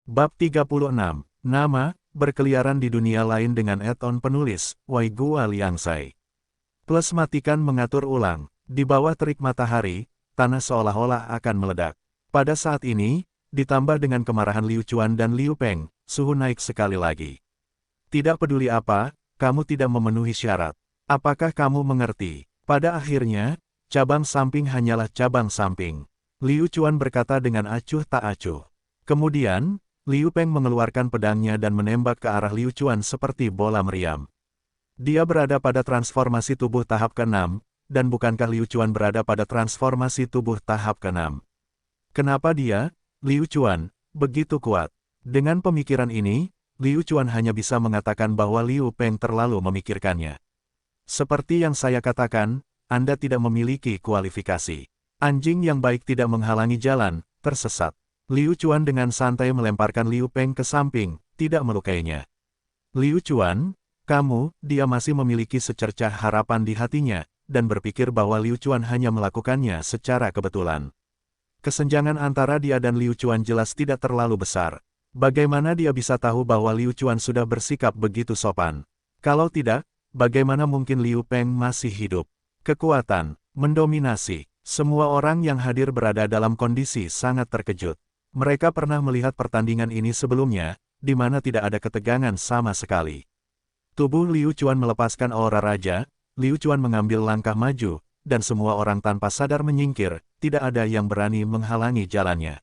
Bab 36. Nama, berkeliaran di dunia lain dengan add-on penulis, Wai Gua Liangsai. Plus matikan mengatur ulang. Di bawah terik matahari, tanah seolah-olah akan meledak. Pada saat ini, ditambah dengan kemarahan Liu Chuan dan Liu Peng, suhu naik sekali lagi. Tidak peduli apa, kamu tidak memenuhi syarat. Apakah kamu mengerti? Pada akhirnya, cabang samping hanyalah cabang samping. Liu Chuan berkata dengan acuh tak acuh. Kemudian, Liu Peng mengeluarkan pedangnya dan menembak ke arah Liu Chuan seperti bola meriam. Dia berada pada transformasi tubuh tahap ke-6, dan bukankah Liu Chuan berada pada transformasi tubuh tahap ke-6? Kenapa dia, Liu Chuan, begitu kuat? Dengan pemikiran ini, Liu Chuan hanya bisa mengatakan bahwa Liu Peng terlalu memikirkannya. Seperti yang saya katakan, Anda tidak memiliki kualifikasi. Anjing yang baik tidak menghalangi jalan, tersesat. Liu Chuan dengan santai melemparkan Liu Peng ke samping, tidak melukainya. Liu Chuan, kamu, dia masih memiliki secercah harapan di hatinya, dan berpikir bahwa Liu Chuan hanya melakukannya secara kebetulan. Kesenjangan antara dia dan Liu Chuan jelas tidak terlalu besar. Bagaimana dia bisa tahu bahwa Liu Chuan sudah bersikap begitu sopan? Kalau tidak, bagaimana mungkin Liu Peng masih hidup? Kekuatan, mendominasi. Semua orang yang hadir berada dalam kondisi sangat terkejut. Mereka pernah melihat pertandingan ini sebelumnya, di mana tidak ada ketegangan sama sekali. Tubuh Liu Chuan melepaskan aura raja, Liu Chuan mengambil langkah maju, dan semua orang tanpa sadar menyingkir, tidak ada yang berani menghalangi jalannya.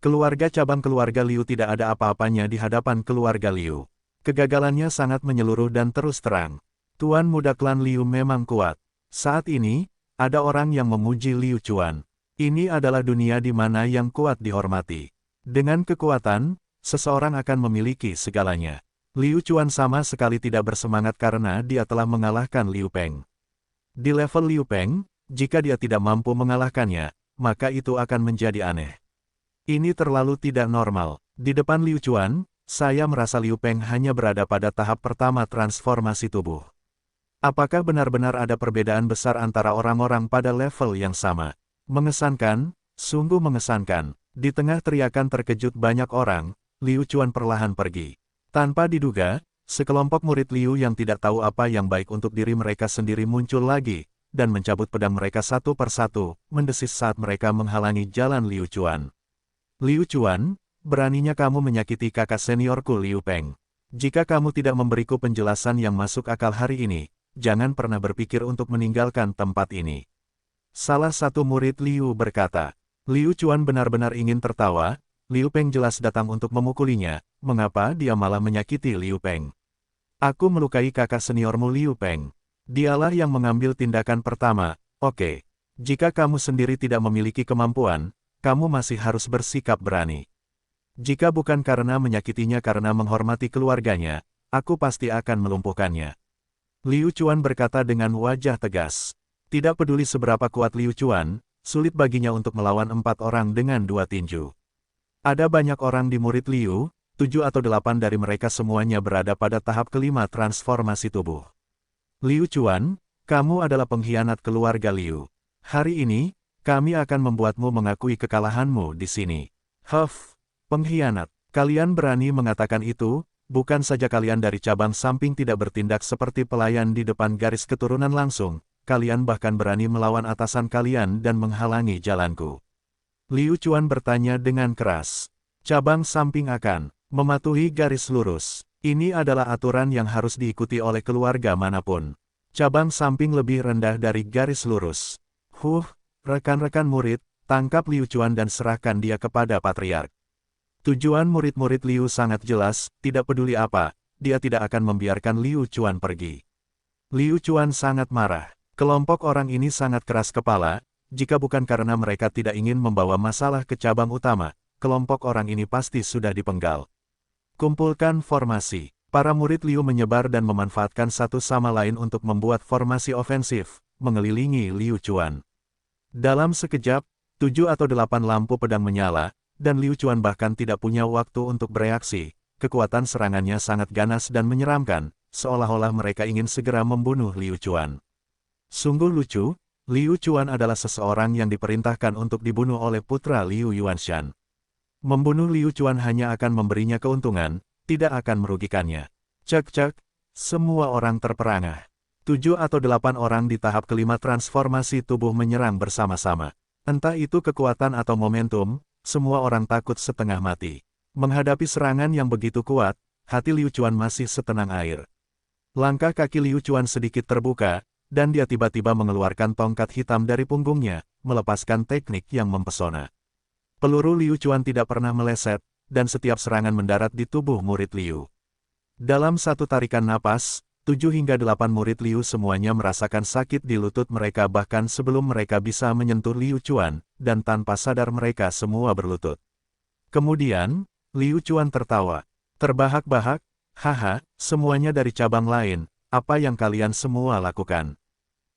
Keluarga cabang keluarga Liu tidak ada apa-apanya di hadapan keluarga Liu. Kegagalannya sangat menyeluruh dan terus terang. Tuan muda klan Liu memang kuat. Saat ini, ada orang yang memuji Liu Chuan. Ini adalah dunia di mana yang kuat dihormati. Dengan kekuatan, seseorang akan memiliki segalanya. Liu Chuan sama sekali tidak bersemangat karena dia telah mengalahkan Liu Peng. Di level Liu Peng, jika dia tidak mampu mengalahkannya, maka itu akan menjadi aneh. Ini terlalu tidak normal. Di depan Liu Chuan, saya merasa Liu Peng hanya berada pada tahap pertama transformasi tubuh. Apakah benar-benar ada perbedaan besar antara orang-orang pada level yang sama? Mengesankan, sungguh mengesankan. Di tengah teriakan terkejut banyak orang, Liu Chuan perlahan pergi. Tanpa diduga, sekelompok murid Liu yang tidak tahu apa yang baik untuk diri mereka sendiri muncul lagi, dan mencabut pedang mereka satu persatu, mendesis saat mereka menghalangi jalan Liu Chuan. Liu Chuan, beraninya kamu menyakiti kakak seniorku Liu Peng. Jika kamu tidak memberiku penjelasan yang masuk akal hari ini, jangan pernah berpikir untuk meninggalkan tempat ini. Salah satu murid Liu berkata. Liu Chuan benar-benar ingin tertawa, Liu Peng jelas datang untuk memukulinya, mengapa dia malah menyakiti Liu Peng? Aku melukai kakak seniormu Liu Peng. Dialah yang mengambil tindakan pertama, oke. Jika kamu sendiri tidak memiliki kemampuan, kamu masih harus bersikap berani. Jika bukan karena menyakitinya karena menghormati keluarganya, aku pasti akan melumpuhkannya. Liu Chuan berkata dengan wajah tegas. Tidak peduli seberapa kuat Liu Chuan, sulit baginya untuk melawan 4 orang dengan 2 tinju. Ada banyak orang di murid Liu, 7 atau 8 dari mereka semuanya berada pada tahap kelima transformasi tubuh. Liu Chuan, kamu adalah pengkhianat keluarga Liu. Hari ini, kami akan membuatmu mengakui kekalahanmu di sini. Huff, pengkhianat. Kalian berani mengatakan itu, bukan saja kalian dari cabang samping tidak bertindak seperti pelayan di depan garis keturunan langsung, kalian bahkan berani melawan atasan kalian dan menghalangi jalanku. Liu Chuan bertanya dengan keras. Cabang samping akan mematuhi garis lurus. Ini adalah aturan yang harus diikuti oleh keluarga manapun. Cabang samping lebih rendah dari garis lurus. Rekan-rekan murid, tangkap Liu Chuan dan serahkan dia kepada Patriark. Tujuan murid-murid Liu sangat jelas, tidak peduli apa, dia tidak akan membiarkan Liu Chuan pergi. Liu Chuan sangat marah. Kelompok orang ini sangat keras kepala, jika bukan karena mereka tidak ingin membawa masalah ke cabang utama, kelompok orang ini pasti sudah dipenggal. Kumpulkan formasi. Para murid Liu menyebar dan memanfaatkan satu sama lain untuk membuat formasi ofensif, mengelilingi Liu Chuan. Dalam sekejap, 7 atau 8 lampu pedang menyala, dan Liu Chuan bahkan tidak punya waktu untuk bereaksi. Kekuatan serangannya sangat ganas dan menyeramkan, seolah-olah mereka ingin segera membunuh Liu Chuan. Sungguh lucu, Liu Chuan adalah seseorang yang diperintahkan untuk dibunuh oleh putra Liu Yuanshan. Membunuh Liu Chuan hanya akan memberinya keuntungan, tidak akan merugikannya. Cek-cek, semua orang terperangah. 7 atau 8 orang di tahap kelima transformasi tubuh menyerang bersama-sama. Entah itu kekuatan atau momentum, semua orang takut setengah mati. Menghadapi serangan yang begitu kuat, hati Liu Chuan masih setenang air. Langkah kaki Liu Chuan sedikit terbuka, dan dia tiba-tiba mengeluarkan tongkat hitam dari punggungnya, melepaskan teknik yang mempesona. Peluru Liu Chuan tidak pernah meleset, dan setiap serangan mendarat di tubuh murid Liu. Dalam satu tarikan napas, 7 hingga 8 murid Liu semuanya merasakan sakit di lutut mereka bahkan sebelum mereka bisa menyentuh Liu Chuan, dan tanpa sadar mereka semua berlutut. Kemudian, Liu Chuan tertawa. Terbahak-bahak, haha, semuanya dari cabang lain, apa yang kalian semua lakukan?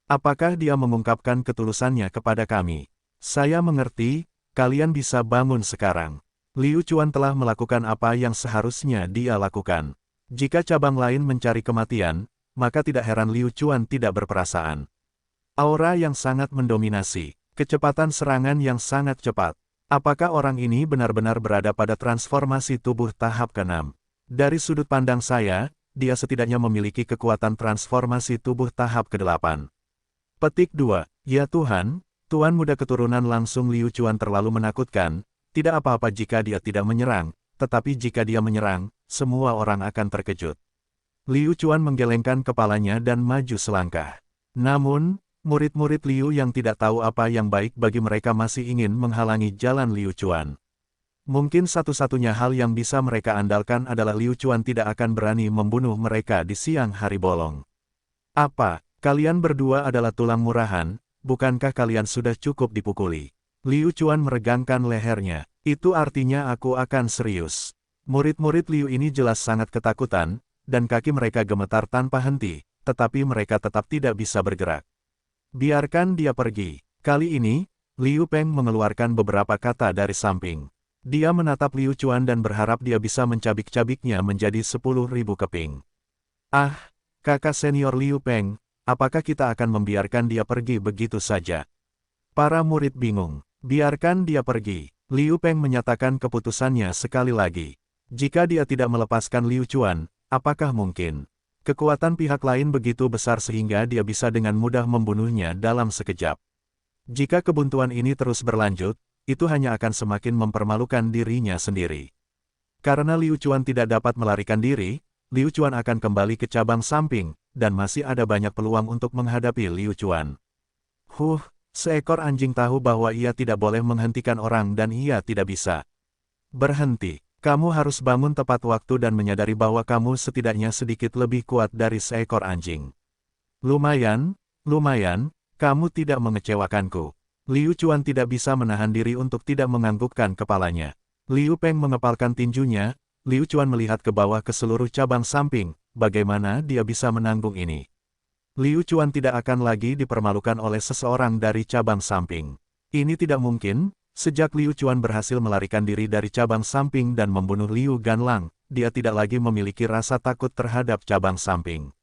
Apakah dia mengungkapkan ketulusannya kepada kami? Saya mengerti, kalian bisa bangun sekarang. Liu Chuan telah melakukan apa yang seharusnya dia lakukan. Jika cabang lain mencari kematian, maka tidak heran Liu Chuan tidak berperasaan. Aura yang sangat mendominasi, kecepatan serangan yang sangat cepat. Apakah orang ini benar-benar berada pada transformasi tubuh tahap ke-6? Dari sudut pandang saya, dia setidaknya memiliki kekuatan transformasi tubuh tahap ke-8. Petik 2. Ya Tuhan, Tuan Muda Keturunan langsung Liu Chuan terlalu menakutkan, tidak apa-apa jika dia tidak menyerang, tetapi jika dia menyerang, semua orang akan terkejut. Liu Chuan menggelengkan kepalanya dan maju selangkah. Namun, murid-murid Liu yang tidak tahu apa yang baik bagi mereka masih ingin menghalangi jalan Liu Chuan. Mungkin satu-satunya hal yang bisa mereka andalkan adalah Liu Chuan tidak akan berani membunuh mereka di siang hari bolong. Apa, kalian berdua adalah tulang murahan, bukankah kalian sudah cukup dipukuli? Liu Chuan meregangkan lehernya, itu artinya aku akan serius. Murid-murid Liu ini jelas sangat ketakutan, dan kaki mereka gemetar tanpa henti, tetapi mereka tetap tidak bisa bergerak. Biarkan dia pergi. Kali ini, Liu Peng mengeluarkan beberapa kata dari samping. Dia menatap Liu Chuan dan berharap dia bisa mencabik-cabiknya menjadi 10.000 keping. Ah, kakak senior Liu Peng, apakah kita akan membiarkan dia pergi begitu saja? Para murid bingung. Biarkan dia pergi. Liu Peng menyatakan keputusannya sekali lagi. Jika dia tidak melepaskan Liu Chuan, apakah mungkin kekuatan pihak lain begitu besar sehingga dia bisa dengan mudah membunuhnya dalam sekejap? Jika kebuntuan ini terus berlanjut, itu hanya akan semakin mempermalukan dirinya sendiri. Karena Liu Chuan tidak dapat melarikan diri, Liu Chuan akan kembali ke cabang samping, dan masih ada banyak peluang untuk menghadapi Liu Chuan. Seekor anjing tahu bahwa ia tidak boleh menghentikan orang dan ia tidak bisa. Berhenti. Kamu harus bangun tepat waktu dan menyadari bahwa kamu setidaknya sedikit lebih kuat dari seekor anjing. Lumayan, kamu tidak mengecewakanku. Liu Chuan tidak bisa menahan diri untuk tidak menganggukkan kepalanya. Liu Peng mengepalkan tinjunya, Liu Chuan melihat ke bawah ke seluruh cabang samping, bagaimana dia bisa menanggung ini. Liu Chuan tidak akan lagi dipermalukan oleh seseorang dari cabang samping. Ini tidak mungkin. Sejak Liu Chuan berhasil melarikan diri dari cabang samping dan membunuh Liu Ganlang, dia tidak lagi memiliki rasa takut terhadap cabang samping.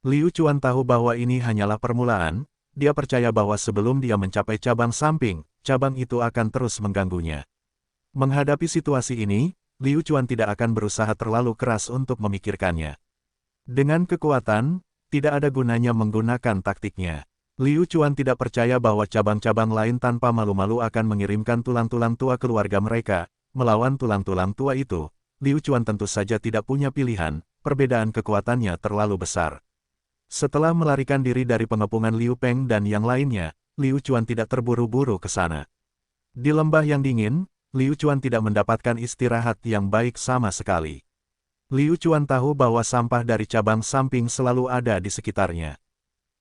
Liu Chuan tahu bahwa ini hanyalah permulaan, dia percaya bahwa sebelum dia mencapai cabang samping, cabang itu akan terus mengganggunya. Menghadapi situasi ini, Liu Chuan tidak akan berusaha terlalu keras untuk memikirkannya. Dengan kekuatan, tidak ada gunanya menggunakan taktiknya. Liu Chuan tidak percaya bahwa cabang-cabang lain tanpa malu-malu akan mengirimkan tulang-tulang tua keluarga mereka. Melawan tulang-tulang tua itu, Liu Chuan tentu saja tidak punya pilihan, perbedaan kekuatannya terlalu besar. Setelah melarikan diri dari pengepungan Liu Peng dan yang lainnya, Liu Chuan tidak terburu-buru ke sana. Di lembah yang dingin, Liu Chuan tidak mendapatkan istirahat yang baik sama sekali. Liu Chuan tahu bahwa sampah dari cabang samping selalu ada di sekitarnya.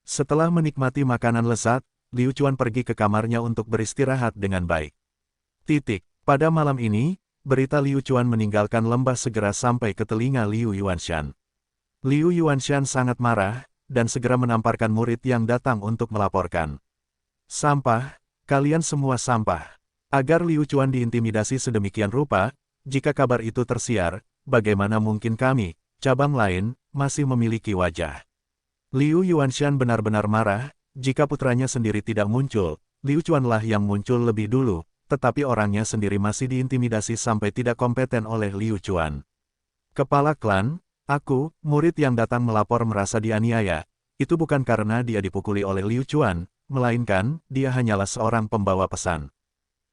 Setelah menikmati makanan lezat, Liu Chuan pergi ke kamarnya untuk beristirahat dengan baik. Pada malam ini, berita Liu Chuan meninggalkan lembah segera sampai ke telinga Liu Yuanshan. Liu Yuanshan sangat marah, dan segera menamparkan murid yang datang untuk melaporkan. Sampah, kalian semua sampah. Agar Liu Chuan diintimidasi sedemikian rupa, jika kabar itu tersiar, bagaimana mungkin kami, cabang lain, masih memiliki wajah? Liu Yuanshan benar-benar marah, jika putranya sendiri tidak muncul, Liu Chuanlah yang muncul lebih dulu, tetapi orangnya sendiri masih diintimidasi sampai tidak kompeten oleh Liu Chuan. Kepala klan, aku, murid yang datang melapor merasa dianiaya, itu bukan karena dia dipukuli oleh Liu Chuan, melainkan dia hanyalah seorang pembawa pesan.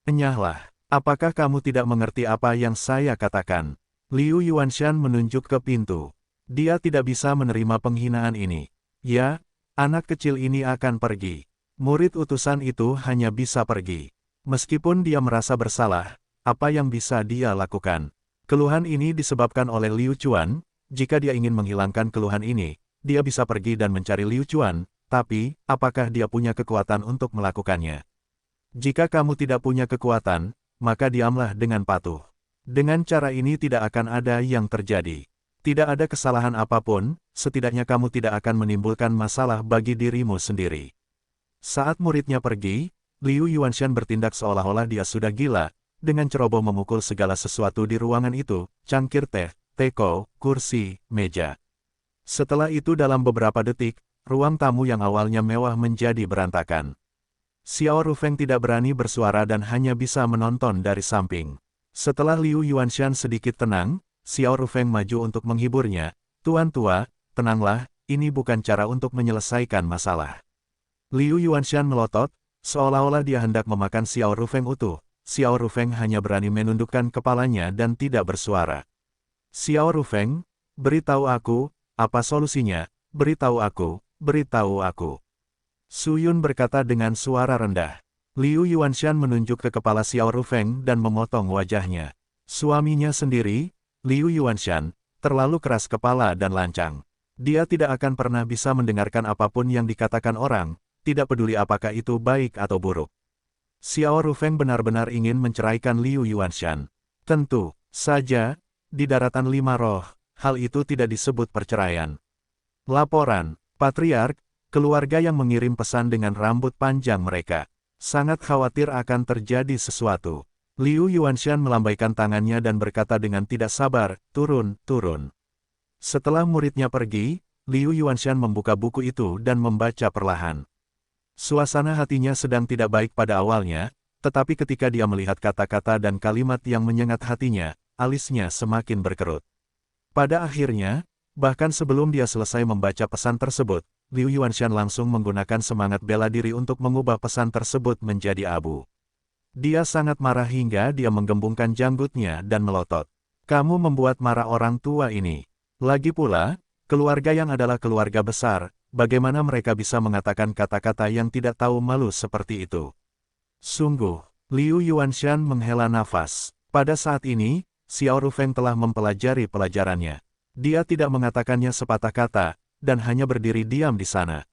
Enyahlah, apakah kamu tidak mengerti apa yang saya katakan? Liu Yuanshan menunjuk ke pintu. Dia tidak bisa menerima penghinaan ini. Ya, anak kecil ini akan pergi. Murid utusan itu hanya bisa pergi. Meskipun dia merasa bersalah, apa yang bisa dia lakukan? Keluhan ini disebabkan oleh Liu Chuan. Jika dia ingin menghilangkan keluhan ini, dia bisa pergi dan mencari Liu Chuan, tapi, apakah dia punya kekuatan untuk melakukannya? Jika kamu tidak punya kekuatan, maka diamlah dengan patuh. Dengan cara ini tidak akan ada yang terjadi. Tidak ada kesalahan apapun, setidaknya kamu tidak akan menimbulkan masalah bagi dirimu sendiri. Saat muridnya pergi, Liu Yuanshan bertindak seolah-olah dia sudah gila, dengan ceroboh memukul segala sesuatu di ruangan itu, cangkir teh, teko, kursi, meja. Setelah itu dalam beberapa detik, ruang tamu yang awalnya mewah menjadi berantakan. Xiao Rufeng tidak berani bersuara dan hanya bisa menonton dari samping. Setelah Liu Yuanshan sedikit tenang, Xiao Rufeng maju untuk menghiburnya. Tuan tua, tenanglah, ini bukan cara untuk menyelesaikan masalah. Liu Yuanshan melotot, seolah-olah dia hendak memakan Xiao Rufeng utuh. Xiao Rufeng hanya berani menundukkan kepalanya dan tidak bersuara. Xiao Rufeng, beritahu aku, apa solusinya? Beritahu aku, beritahu aku. Su Yun berkata dengan suara rendah. Liu Yuanshan menunjuk ke kepala Xiao Rufeng dan memotong wajahnya. Suaminya sendiri, Liu Yuanshan, terlalu keras kepala dan lancang. Dia tidak akan pernah bisa mendengarkan apapun yang dikatakan orang, tidak peduli apakah itu baik atau buruk. Xiao Rufeng benar-benar ingin menceraikan Liu Yuanshan. Tentu saja, di daratan lima roh, hal itu tidak disebut perceraian. Laporan, Patriark, keluarga yang mengirim pesan dengan rambut panjang mereka. Sangat khawatir akan terjadi sesuatu. Liu Yuanshan melambaikan tangannya dan berkata dengan tidak sabar, turun, turun. Setelah muridnya pergi, Liu Yuanshan membuka buku itu dan membaca perlahan. Suasana hatinya sedang tidak baik pada awalnya, tetapi ketika dia melihat kata-kata dan kalimat yang menyengat hatinya, alisnya semakin berkerut. Pada akhirnya, bahkan sebelum dia selesai membaca pesan tersebut, Liu Yuanshan langsung menggunakan semangat bela diri untuk mengubah pesan tersebut menjadi abu. Dia sangat marah hingga dia menggembungkan janggutnya dan melotot. Kamu membuat marah orang tua ini. Lagi pula, keluarga yang adalah keluarga besar, bagaimana mereka bisa mengatakan kata-kata yang tidak tahu malu seperti itu? Sungguh, Liu Yuanshan menghela nafas. Pada saat ini, Xiao Rufeng telah mempelajari pelajarannya. Dia tidak mengatakannya sepatah kata, dan hanya berdiri diam di sana.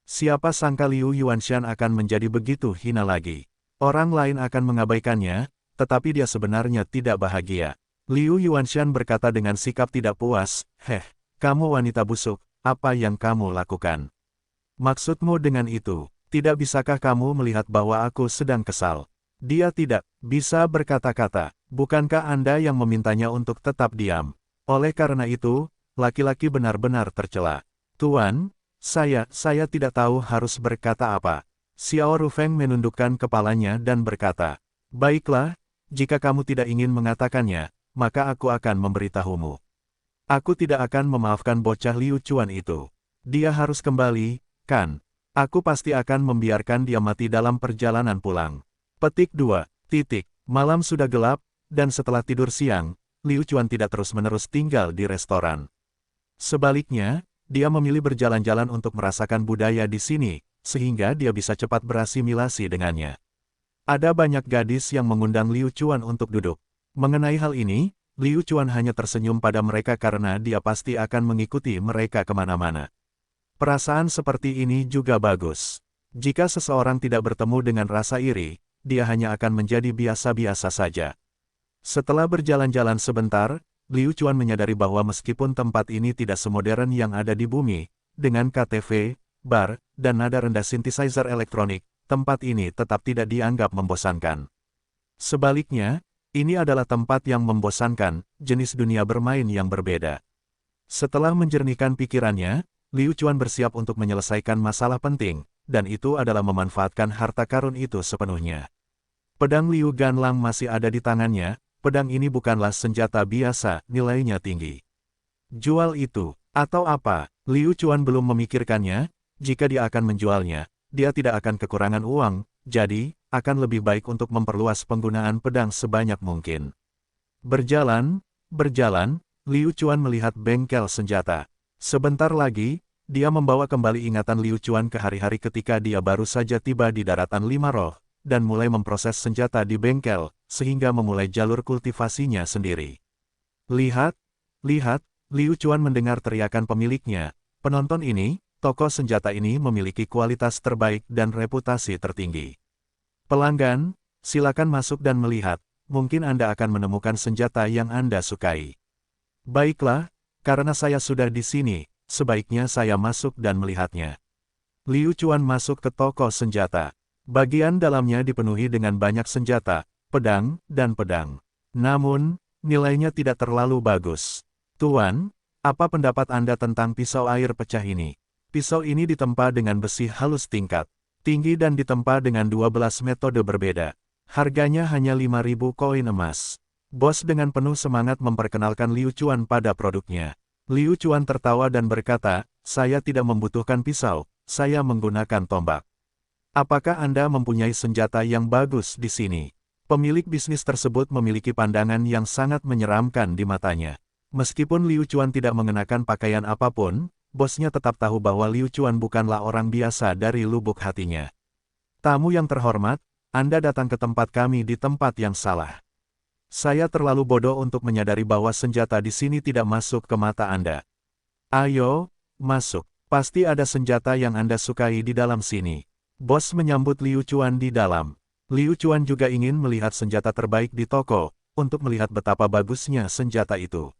Siapa sangka Liu Yuanshan akan menjadi begitu hina lagi. Orang lain akan mengabaikannya, tetapi dia sebenarnya tidak bahagia. Liu Yuanshan berkata dengan sikap tidak puas, kamu wanita busuk, apa yang kamu lakukan? Maksudmu dengan itu, tidak bisakah kamu melihat bahwa aku sedang kesal? Dia tidak bisa berkata-kata, bukankah Anda yang memintanya untuk tetap diam? Oleh karena itu, laki-laki benar-benar tercela. Tuan, saya tidak tahu harus berkata apa. Xiao Rufeng menundukkan kepalanya dan berkata, baiklah, jika kamu tidak ingin mengatakannya, maka aku akan memberitahumu. Aku tidak akan memaafkan bocah Liu Chuan itu. Dia harus kembali, kan? Aku pasti akan membiarkan dia mati dalam perjalanan pulang. Petik 2. Malam sudah gelap, dan setelah tidur siang, Liu Chuan tidak terus-menerus tinggal di restoran. Sebaliknya, dia memilih berjalan-jalan untuk merasakan budaya di sini, sehingga dia bisa cepat berasimilasi dengannya. Ada banyak gadis yang mengundang Liu Chuan untuk duduk. Mengenai hal ini, Liu Chuan hanya tersenyum pada mereka karena dia pasti akan mengikuti mereka kemana-mana. Perasaan seperti ini juga bagus. Jika seseorang tidak bertemu dengan rasa iri, dia hanya akan menjadi biasa-biasa saja. Setelah berjalan-jalan sebentar, Liu Chuan menyadari bahwa meskipun tempat ini tidak semodern yang ada di bumi, dengan KTV, bar, dan nada rendah synthesizer elektronik, tempat ini tetap tidak dianggap membosankan. Sebaliknya, ini adalah tempat yang membosankan, jenis dunia bermain yang berbeda. Setelah menjernihkan pikirannya, Liu Chuan bersiap untuk menyelesaikan masalah penting, dan itu adalah memanfaatkan harta karun itu sepenuhnya. Pedang Liu Ganlang masih ada di tangannya, pedang ini bukanlah senjata biasa, nilainya tinggi. Jual itu, atau apa? Liu Chuan belum memikirkannya, jika dia akan menjualnya, dia tidak akan kekurangan uang, jadi, akan lebih baik untuk memperluas penggunaan pedang sebanyak mungkin. Berjalan, Liu Chuan melihat bengkel senjata. Sebentar lagi, dia membawa kembali ingatan Liu Chuan ke hari-hari ketika dia baru saja tiba di daratan Lima Roh, dan mulai memproses senjata di bengkel, sehingga memulai jalur kultivasinya sendiri. Lihat, Liu Chuan mendengar teriakan pemiliknya. Penonton ini, toko senjata ini memiliki kualitas terbaik dan reputasi tertinggi. Pelanggan, silakan masuk dan melihat, mungkin Anda akan menemukan senjata yang Anda sukai. Baiklah, karena saya sudah di sini, sebaiknya saya masuk dan melihatnya. Liu Chuan masuk ke toko senjata. Bagian dalamnya dipenuhi dengan banyak senjata, pedang, dan pedang. Namun, nilainya tidak terlalu bagus. Tuan, apa pendapat Anda tentang pisau air pecah ini? Pisau ini ditempa dengan besi halus tingkat tinggi dan ditempa dengan 12 metode berbeda. Harganya hanya 5.000 koin emas. Bos dengan penuh semangat memperkenalkan Liu Chuan pada produknya. Liu Chuan tertawa dan berkata, saya tidak membutuhkan pisau, saya menggunakan tombak. Apakah Anda mempunyai senjata yang bagus di sini? Pemilik bisnis tersebut memiliki pandangan yang sangat menyeramkan di matanya. Meskipun Liu Chuan tidak mengenakan pakaian apapun, bosnya tetap tahu bahwa Liu Chuan bukanlah orang biasa dari lubuk hatinya. Tamu yang terhormat, Anda datang ke tempat kami di tempat yang salah. Saya terlalu bodoh untuk menyadari bahwa senjata di sini tidak masuk ke mata Anda. Ayo, masuk. Pasti ada senjata yang Anda sukai di dalam sini. Bos menyambut Liu Chuan di dalam. Liu Chuan juga ingin melihat senjata terbaik di toko, untuk melihat betapa bagusnya senjata itu.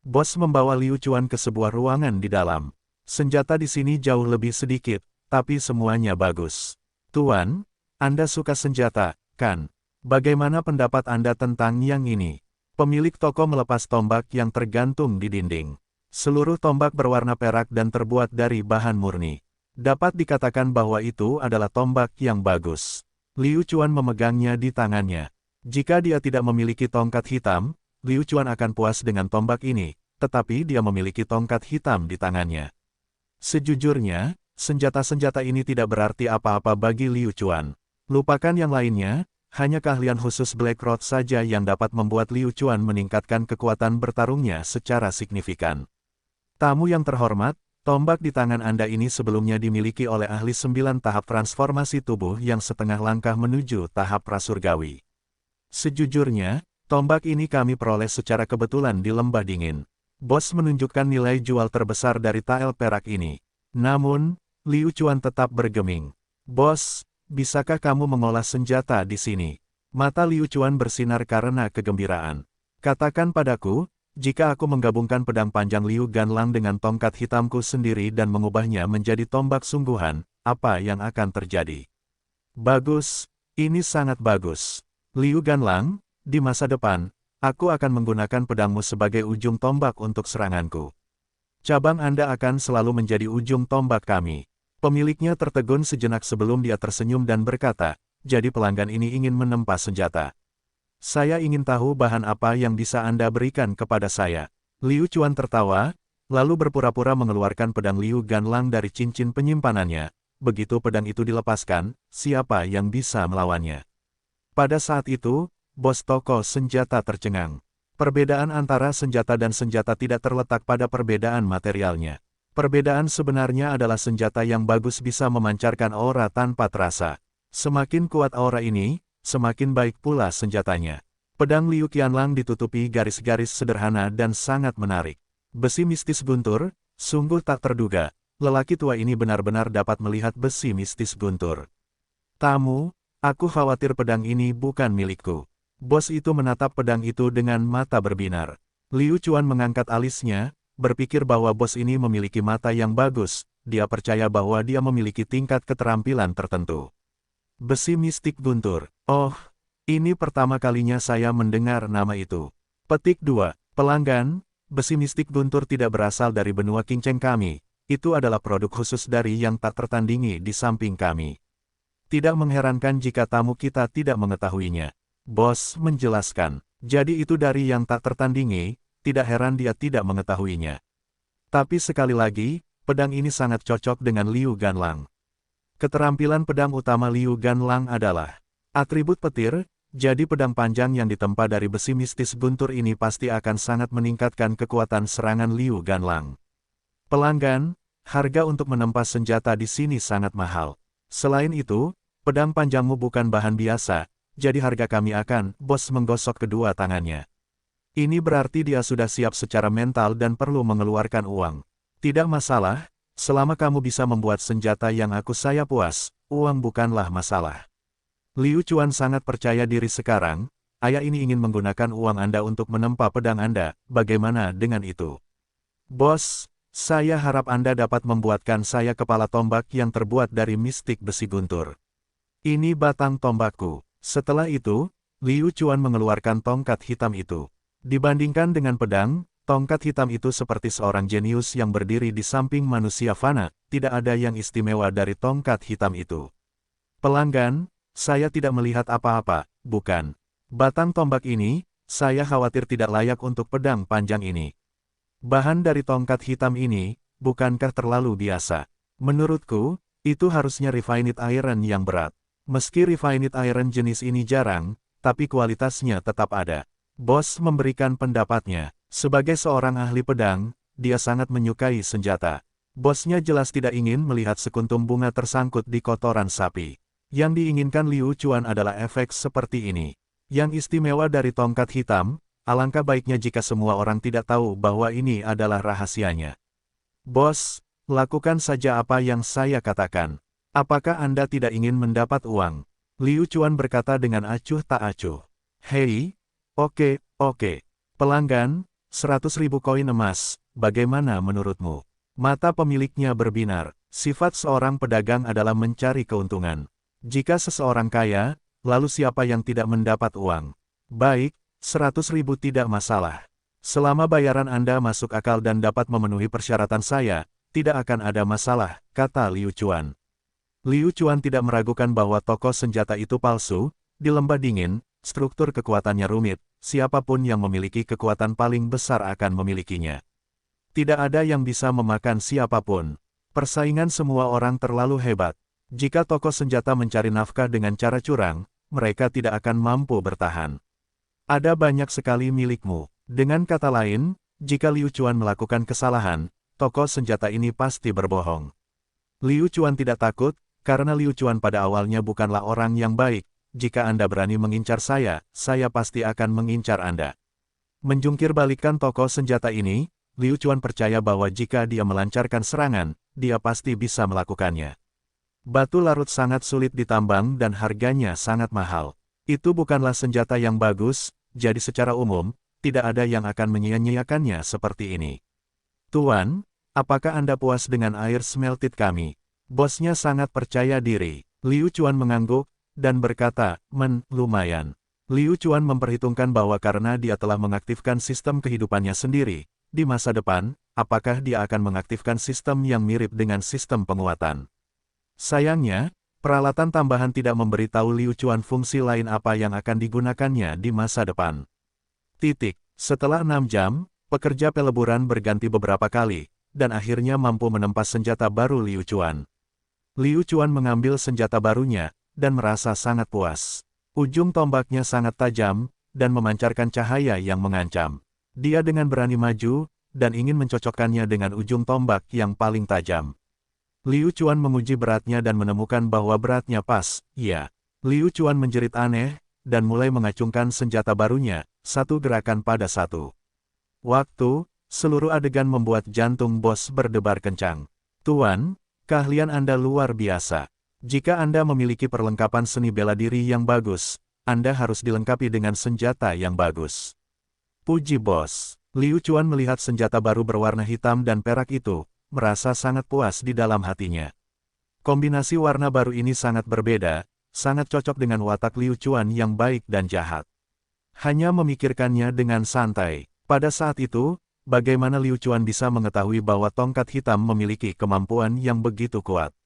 Bos membawa Liu Chuan ke sebuah ruangan di dalam. Senjata di sini jauh lebih sedikit, tapi semuanya bagus. Tuan, Anda suka senjata, kan? Bagaimana pendapat Anda tentang yang ini? Pemilik toko melepas tombak yang tergantung di dinding. Seluruh tombak berwarna perak dan terbuat dari bahan murni. Dapat dikatakan bahwa itu adalah tombak yang bagus. Liu Chuan memegangnya di tangannya. Jika dia tidak memiliki tongkat hitam, Liu Chuan akan puas dengan tombak ini, tetapi dia memiliki tongkat hitam di tangannya. Sejujurnya, senjata-senjata ini tidak berarti apa-apa bagi Liu Chuan. Lupakan yang lainnya, hanya keahlian khusus Black Rod saja yang dapat membuat Liu Chuan meningkatkan kekuatan bertarungnya secara signifikan. Tamu yang terhormat, tombak di tangan Anda ini sebelumnya dimiliki oleh ahli 9 tahap transformasi tubuh yang setengah langkah menuju tahap prasurgawi. Sejujurnya, tombak ini kami peroleh secara kebetulan di lembah dingin. Bos menunjukkan nilai jual terbesar dari tael perak ini. Namun, Liu Chuan tetap bergeming. Bos, bisakah kamu mengolah senjata di sini? Mata Liu Chuan bersinar karena kegembiraan. Katakan padaku, jika aku menggabungkan pedang panjang Liu Ganlang dengan tongkat hitamku sendiri dan mengubahnya menjadi tombak sungguhan, apa yang akan terjadi? Bagus, ini sangat bagus. Liu Ganlang, di masa depan, aku akan menggunakan pedangmu sebagai ujung tombak untuk seranganku. Cabang Anda akan selalu menjadi ujung tombak kami. Pemiliknya tertegun sejenak sebelum dia tersenyum dan berkata, jadi pelanggan ini ingin menempa senjata. Saya ingin tahu bahan apa yang bisa Anda berikan kepada saya. Liu Chuan tertawa, lalu berpura-pura mengeluarkan pedang Liu Ganlang dari cincin penyimpanannya. Begitu pedang itu dilepaskan, siapa yang bisa melawannya? Pada saat itu, bos toko senjata tercengang. Perbedaan antara senjata dan senjata tidak terletak pada perbedaan materialnya. Perbedaan sebenarnya adalah senjata yang bagus bisa memancarkan aura tanpa terasa. Semakin kuat aura ini, semakin baik pula senjatanya. Pedang Liu Qianlang ditutupi garis-garis sederhana dan sangat menarik. Besi mistis guntur, sungguh tak terduga. Lelaki tua ini benar-benar dapat melihat besi mistis guntur. Tamu, aku khawatir pedang ini bukan milikku. Bos itu menatap pedang itu dengan mata berbinar. Liu Chuan mengangkat alisnya, berpikir bahwa bos ini memiliki mata yang bagus. Dia percaya bahwa dia memiliki tingkat keterampilan tertentu. Besi mistik guntur. Oh, ini pertama kalinya saya mendengar nama itu. Petik 2. Pelanggan, besi mistik guntur tidak berasal dari benua kinceng kami. Itu adalah produk khusus dari yang tak tertandingi di samping kami. Tidak mengherankan jika tamu kita tidak mengetahuinya. Bos menjelaskan. Jadi itu dari yang tak tertandingi, tidak heran dia tidak mengetahuinya. Tapi sekali lagi, pedang ini sangat cocok dengan Liu Ganlang. Keterampilan pedang utama Liu Ganlang adalah atribut petir, jadi pedang panjang yang ditempa dari besi mistis guntur ini pasti akan sangat meningkatkan kekuatan serangan Liu Ganlang. Pelanggan, harga untuk menempa senjata di sini sangat mahal. Selain itu, pedang panjangmu bukan bahan biasa, jadi harga kami akan, bos menggosok kedua tangannya. Ini berarti dia sudah siap secara mental dan perlu mengeluarkan uang. Tidak masalah, selama kamu bisa membuat senjata yang saya puas, uang bukanlah masalah. Liu Chuan sangat percaya diri sekarang, ayah ini ingin menggunakan uang Anda untuk menempa pedang Anda, bagaimana dengan itu? Bos, saya harap Anda dapat membuatkan saya kepala tombak yang terbuat dari mistik besi guntur. Ini batang tombakku. Setelah itu, Liu Chuan mengeluarkan tongkat hitam itu. Dibandingkan dengan pedang, tongkat hitam itu seperti seorang jenius yang berdiri di samping manusia fana, tidak ada yang istimewa dari tongkat hitam itu. Pelanggan, saya tidak melihat apa-apa, bukan? Batang tombak ini, saya khawatir tidak layak untuk pedang panjang ini. Bahan dari tongkat hitam ini, bukankah terlalu biasa? Menurutku, itu harusnya refined iron yang berat. Meski refined iron jenis ini jarang, tapi kualitasnya tetap ada. Bos memberikan pendapatnya. Sebagai seorang ahli pedang, dia sangat menyukai senjata. Bosnya jelas tidak ingin melihat sekuntum bunga tersangkut di kotoran sapi. Yang diinginkan Liu Chuan adalah efek seperti ini. Yang istimewa dari tongkat hitam, alangkah baiknya jika semua orang tidak tahu bahwa ini adalah rahasianya. Bos, lakukan saja apa yang saya katakan. Apakah Anda tidak ingin mendapat uang? Liu Chuan berkata dengan acuh tak acuh. Hei, oke. Pelanggan, 100.000 koin emas, bagaimana menurutmu? Mata pemiliknya berbinar. Sifat seorang pedagang adalah mencari keuntungan. Jika seseorang kaya, lalu siapa yang tidak mendapat uang? Baik, 100.000 tidak masalah. Selama bayaran Anda masuk akal dan dapat memenuhi persyaratan saya, tidak akan ada masalah, kata Liu Chuan. Liu Chuan tidak meragukan bahwa toko senjata itu palsu, di lembah dingin, struktur kekuatannya rumit, siapapun yang memiliki kekuatan paling besar akan memilikinya. Tidak ada yang bisa memakan siapapun. Persaingan semua orang terlalu hebat. Jika toko senjata mencari nafkah dengan cara curang, mereka tidak akan mampu bertahan. Ada banyak sekali milikmu. Dengan kata lain, jika Liu Chuan melakukan kesalahan, toko senjata ini pasti berbohong. Liu Chuan tidak takut, karena Liu Chuan pada awalnya bukanlah orang yang baik. Jika Anda berani mengincar saya pasti akan mengincar Anda. Menjungkir balikan toko senjata ini, Liu Chuan percaya bahwa jika dia melancarkan serangan, dia pasti bisa melakukannya. Batu larut sangat sulit ditambang dan harganya sangat mahal. Itu bukanlah senjata yang bagus, jadi secara umum, tidak ada yang akan menyia-nyiakannya seperti ini. Tuan, apakah Anda puas dengan air smelted kami? Bosnya sangat percaya diri. Liu Chuan mengangguk, dan berkata, lumayan. Liu Chuan memperhitungkan bahwa karena dia telah mengaktifkan sistem kehidupannya sendiri, di masa depan, apakah dia akan mengaktifkan sistem yang mirip dengan sistem penguatan. Sayangnya, peralatan tambahan tidak memberitahu Liu Chuan fungsi lain apa yang akan digunakannya di masa depan. Setelah 6 jam, pekerja peleburan berganti beberapa kali, dan akhirnya mampu menempa senjata baru Liu Chuan. Liu Chuan mengambil senjata barunya, dan merasa sangat puas. Ujung tombaknya sangat tajam, dan memancarkan cahaya yang mengancam. Dia dengan berani maju, dan ingin mencocokkannya dengan ujung tombak yang paling tajam. Liu Chuan menguji beratnya dan menemukan bahwa beratnya pas, ya. Liu Chuan menjerit aneh, dan mulai mengacungkan senjata barunya, satu gerakan pada satu. Waktu, seluruh adegan membuat jantung bos berdebar kencang. Tuan, keahlian Anda luar biasa. Jika Anda memiliki perlengkapan seni bela diri yang bagus, Anda harus dilengkapi dengan senjata yang bagus. Puji bos. Liu Chuan melihat senjata baru berwarna hitam dan perak itu, merasa sangat puas di dalam hatinya. Kombinasi warna baru ini sangat berbeda, sangat cocok dengan watak Liu Chuan yang baik dan jahat. Hanya memikirkannya dengan santai. Pada saat itu, bagaimana Liu Chuan bisa mengetahui bahwa tongkat hitam memiliki kemampuan yang begitu kuat?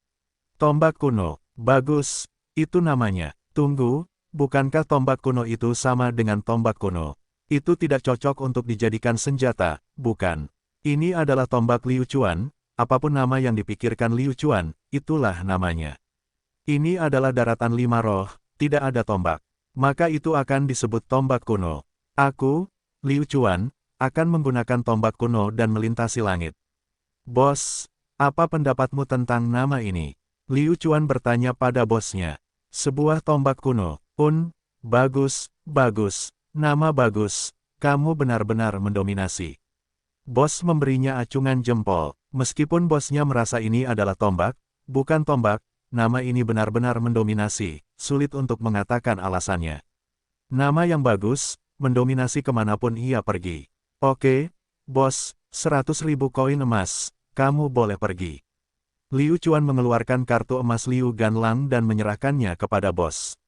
Tombak kuno, bagus. Itu namanya. Tunggu, bukankah tombak kuno itu sama dengan tombak kuno? Itu tidak cocok untuk dijadikan senjata, bukan? Ini adalah tombak Liu Chuan, apapun nama yang dipikirkan Liu Chuan, itulah namanya. Ini adalah daratan 5 roh, tidak ada tombak. Maka itu akan disebut tombak kuno. Aku, Liu Chuan, akan menggunakan tombak kuno dan melintasi langit. Bos, apa pendapatmu tentang nama ini? Liu Chuan bertanya pada bosnya. Sebuah tombak kuno. Bagus, bagus. Nama bagus. Kamu benar-benar mendominasi. Bos memberinya acungan jempol. Meskipun bosnya merasa ini adalah tombak, bukan tombak, nama ini benar-benar mendominasi. Sulit untuk mengatakan alasannya. Nama yang bagus, mendominasi kemanapun ia pergi. Oke, bos, 100.000 koin emas, kamu boleh pergi. Liu Chuan mengeluarkan kartu emas Liu Ganlang dan menyerahkannya kepada bos.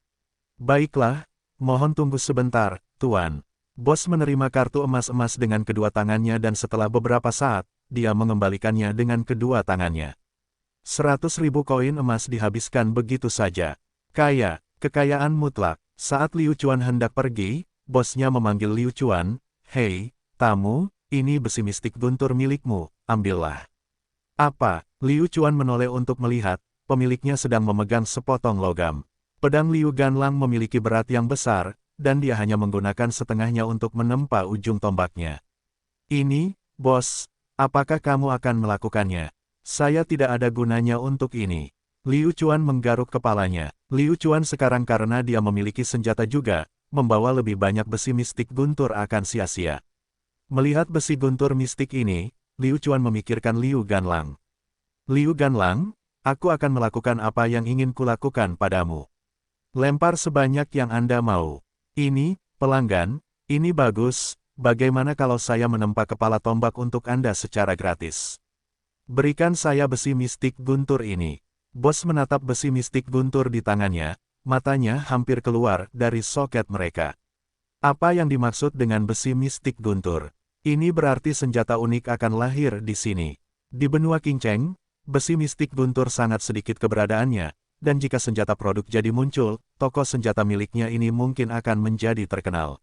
Baiklah, mohon tunggu sebentar, Tuan. Bos menerima kartu emas-emas dengan kedua tangannya dan setelah beberapa saat, dia mengembalikannya dengan kedua tangannya. 100.000 koin emas dihabiskan begitu saja. Kekayaan mutlak. Saat Liu Chuan hendak pergi, bosnya memanggil Liu Chuan, "Hei, tamu, ini besi mistik guntur milikmu, ambillah." Apa? Liu Chuan menoleh untuk melihat, pemiliknya sedang memegang sepotong logam. Pedang Liu Ganlang memiliki berat yang besar, dan dia hanya menggunakan setengahnya untuk menempa ujung tombaknya. Ini, bos, apakah kamu akan melakukannya? Saya tidak ada gunanya untuk ini. Liu Chuan menggaruk kepalanya. Liu Chuan sekarang karena dia memiliki senjata juga, membawa lebih banyak besi mistik guntur akan sia-sia. Melihat besi guntur mistik ini, Liu Chuan memikirkan Liu Ganlang. Liu Ganlang, aku akan melakukan apa yang ingin kulakukan padamu. Lempar sebanyak yang Anda mau. Ini, pelanggan, ini bagus, bagaimana kalau saya menempa kepala tombak untuk Anda secara gratis? Berikan saya besi mistik guntur ini. Bos menatap besi mistik guntur di tangannya, matanya hampir keluar dari soket mereka. Apa yang dimaksud dengan besi mistik guntur? Ini berarti senjata unik akan lahir di sini. Di benua Qingcheng, besi mistik guntur sangat sedikit keberadaannya, dan jika senjata produk jadi muncul, toko senjata miliknya ini mungkin akan menjadi terkenal.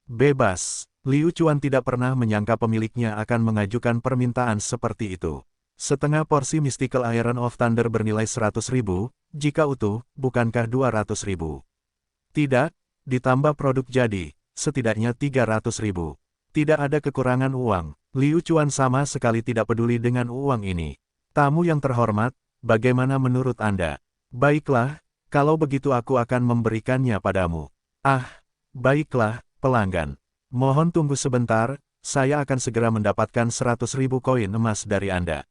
Bebas, Liu Chuan tidak pernah menyangka pemiliknya akan mengajukan permintaan seperti itu. Setengah porsi Mystical Iron of Thunder bernilai 100.000, jika utuh, bukankah 200.000? Tidak, ditambah produk jadi, setidaknya 300.000. Tidak ada kekurangan uang. Liu Chuan sama sekali tidak peduli dengan uang ini. Tamu yang terhormat, bagaimana menurut Anda? Baiklah, kalau begitu aku akan memberikannya padamu. Ah, baiklah, pelanggan. Mohon tunggu sebentar, saya akan segera mendapatkan 100.000 koin emas dari Anda.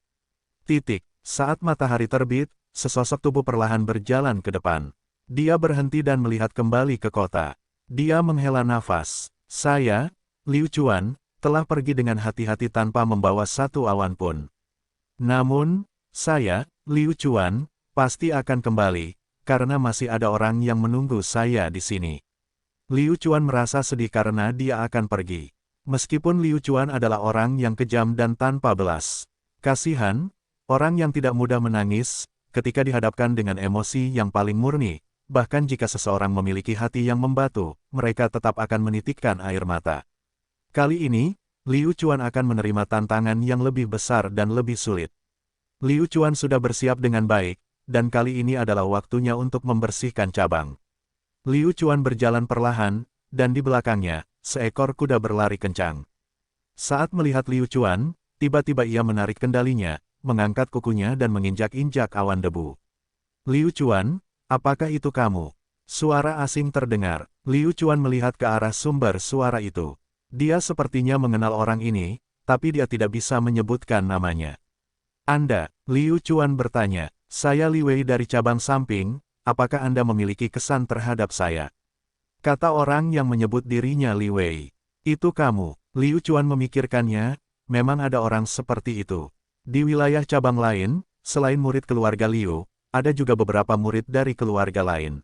Saat matahari terbit, sesosok tubuh perlahan berjalan ke depan. Dia berhenti dan melihat kembali ke kota. Dia menghela nafas. Saya, Liu Chuan, telah pergi dengan hati-hati tanpa membawa satu awan pun. Namun, saya, Liu Chuan, pasti akan kembali, karena masih ada orang yang menunggu saya di sini. Liu Chuan merasa sedih karena dia akan pergi. Meskipun Liu Chuan adalah orang yang kejam dan tanpa belas kasihan, orang yang tidak mudah menangis, ketika dihadapkan dengan emosi yang paling murni, bahkan jika seseorang memiliki hati yang membatu, mereka tetap akan menitikkan air mata. Kali ini, Liu Chuan akan menerima tantangan yang lebih besar dan lebih sulit. Liu Chuan sudah bersiap dengan baik, dan kali ini adalah waktunya untuk membersihkan cabang. Liu Chuan berjalan perlahan, dan di belakangnya, seekor kuda berlari kencang. Saat melihat Liu Chuan, tiba-tiba ia menarik kendalinya, mengangkat kukunya dan menginjak-injak awan debu. Liu Chuan, apakah itu kamu? Suara asing terdengar. Liu Chuan melihat ke arah sumber suara itu. Dia sepertinya mengenal orang ini, tapi dia tidak bisa menyebutkan namanya. Anda, Liu Chuan bertanya, saya Li Wei dari cabang samping, apakah Anda memiliki kesan terhadap saya? Kata orang yang menyebut dirinya Li Wei. Itu kamu. Liu Chuan memikirkannya, memang ada orang seperti itu. Di wilayah cabang lain, selain murid keluarga Liu, ada juga beberapa murid dari keluarga lain.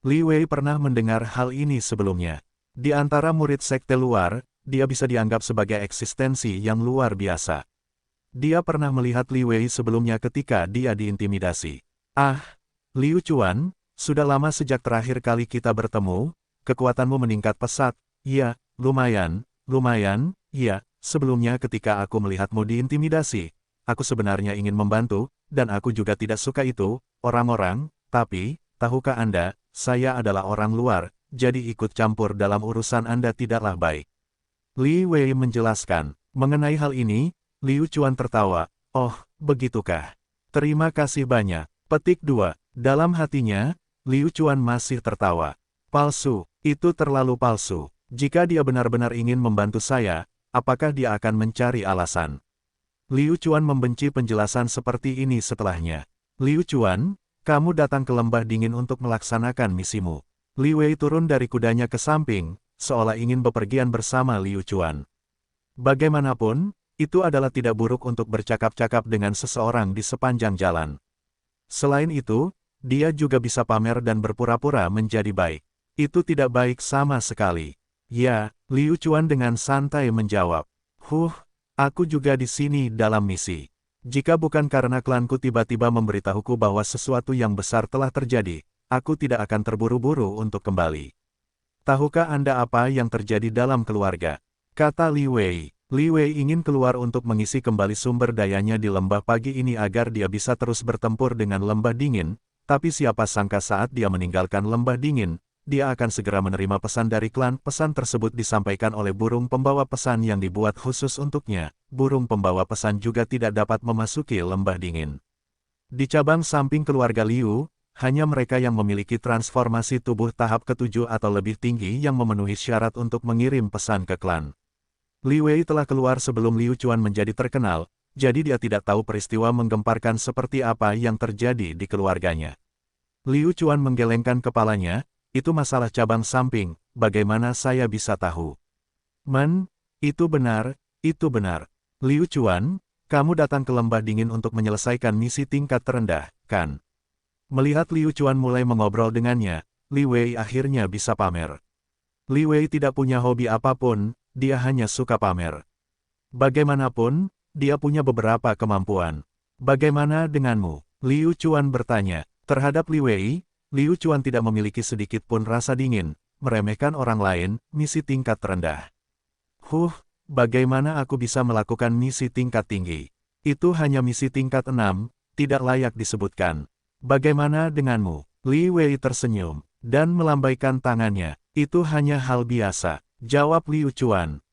Li Wei pernah mendengar hal ini sebelumnya. Di antara murid sekte luar, dia bisa dianggap sebagai eksistensi yang luar biasa. Dia pernah melihat Li Wei sebelumnya ketika dia diintimidasi. Ah, Liu Chuan, sudah lama sejak terakhir kali kita bertemu, kekuatanmu meningkat pesat. Ya, lumayan, ya, sebelumnya ketika aku melihatmu diintimidasi, aku sebenarnya ingin membantu, dan aku juga tidak suka itu, orang-orang, tapi, tahukah Anda, saya adalah orang luar, jadi ikut campur dalam urusan Anda tidaklah baik. Li Wei menjelaskan. Mengenai hal ini, Liu Chuan tertawa. Oh, begitukah? Terima kasih banyak. Petik 2. Dalam hatinya, Liu Chuan masih tertawa. Palsu, itu terlalu palsu. Jika dia benar-benar ingin membantu saya, apakah dia akan mencari alasan? Liu Chuan membenci penjelasan seperti ini setelahnya. Liu Chuan, kamu datang ke lembah dingin untuk melaksanakan misimu. Li Wei turun dari kudanya ke samping, seolah ingin bepergian bersama Liu Chuan. Bagaimanapun, itu adalah tidak buruk untuk bercakap-cakap dengan seseorang di sepanjang jalan. Selain itu, dia juga bisa pamer dan berpura-pura menjadi baik. Itu tidak baik sama sekali. Ya, Liu Chuan dengan santai menjawab. Aku juga di sini dalam misi. Jika bukan karena klanku tiba-tiba memberitahuku bahwa sesuatu yang besar telah terjadi, aku tidak akan terburu-buru untuk kembali. Tahukah Anda apa yang terjadi dalam keluarga? Kata Li Wei. Li Wei ingin keluar untuk mengisi kembali sumber dayanya di lembah pagi ini agar dia bisa terus bertempur dengan lembah dingin, tapi siapa sangka saat dia meninggalkan lembah dingin, dia akan segera menerima pesan dari klan. Pesan tersebut disampaikan oleh burung pembawa pesan yang dibuat khusus untuknya. Burung pembawa pesan juga tidak dapat memasuki lembah dingin. Di cabang samping keluarga Liu, hanya mereka yang memiliki transformasi tubuh tahap ke-7 atau lebih tinggi yang memenuhi syarat untuk mengirim pesan ke klan. Li Wei telah keluar sebelum Liu Chuan menjadi terkenal, jadi dia tidak tahu peristiwa menggemparkan seperti apa yang terjadi di keluarganya. Liu Chuan menggelengkan kepalanya, itu masalah cabang samping, bagaimana saya bisa tahu? Itu benar, itu benar. Liu Chuan, kamu datang ke lembah dingin untuk menyelesaikan misi tingkat terendah, kan? Melihat Liu Chuan mulai mengobrol dengannya, Li Wei akhirnya bisa pamer. Li Wei tidak punya hobi apapun, dia hanya suka pamer. Bagaimanapun, dia punya beberapa kemampuan. Bagaimana denganmu? Liu Chuan bertanya. Terhadap Li Wei, Liu Chuan tidak memiliki sedikit pun rasa dingin, meremehkan orang lain, misi tingkat terendah. Bagaimana aku bisa melakukan misi tingkat tinggi? Itu hanya misi tingkat 6, tidak layak disebutkan. Bagaimana denganmu? Li Wei tersenyum, dan melambaikan tangannya. Itu hanya hal biasa. Jawab Liu Chuan.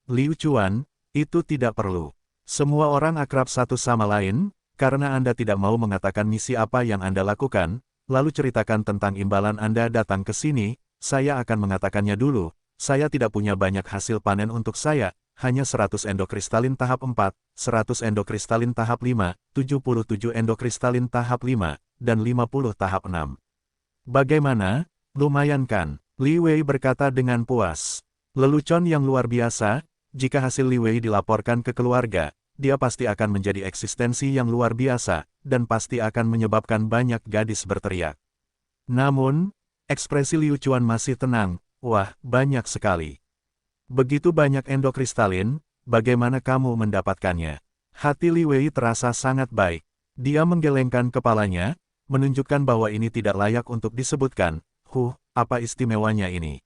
Liu Chuan, itu tidak perlu. Semua orang akrab satu sama lain, karena Anda tidak mau mengatakan misi apa yang Anda lakukan, lalu ceritakan tentang imbalan Anda datang ke sini, saya akan mengatakannya dulu. Saya tidak punya banyak hasil panen untuk saya, hanya 100 endokristalin tahap 4, 100 endokristalin tahap 5, 77 endokristalin tahap 5, dan 50 tahap 6. Bagaimana? Lumayan kan? Li Wei berkata dengan puas. Lelucon yang luar biasa, jika hasil Li Wei dilaporkan ke keluarga, dia pasti akan menjadi eksistensi yang luar biasa, dan pasti akan menyebabkan banyak gadis berteriak. Namun, ekspresi Liu Chuan masih tenang. Wah, banyak sekali. Begitu banyak endokristalin, bagaimana kamu mendapatkannya? Hati Li Wei terasa sangat baik. Dia menggelengkan kepalanya, menunjukkan bahwa ini tidak layak untuk disebutkan. Apa istimewanya ini?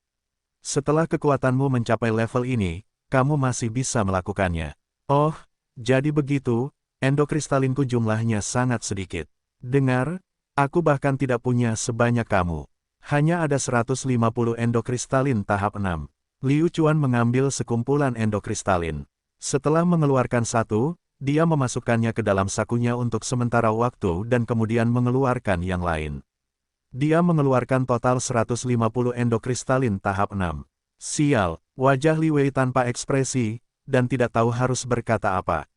Setelah kekuatanmu mencapai level ini, kamu masih bisa melakukannya. Oh, jadi begitu, endokristalinku jumlahnya sangat sedikit. Dengar, aku bahkan tidak punya sebanyak kamu. Hanya ada 150 endokristalin tahap 6. Liu Chuan mengambil sekumpulan endokristalin. Setelah mengeluarkan satu, dia memasukkannya ke dalam sakunya untuk sementara waktu dan kemudian mengeluarkan yang lain. Dia mengeluarkan total 150 endokristalin tahap 6. Sial, wajah Li Wei tanpa ekspresi, dan tidak tahu harus berkata apa.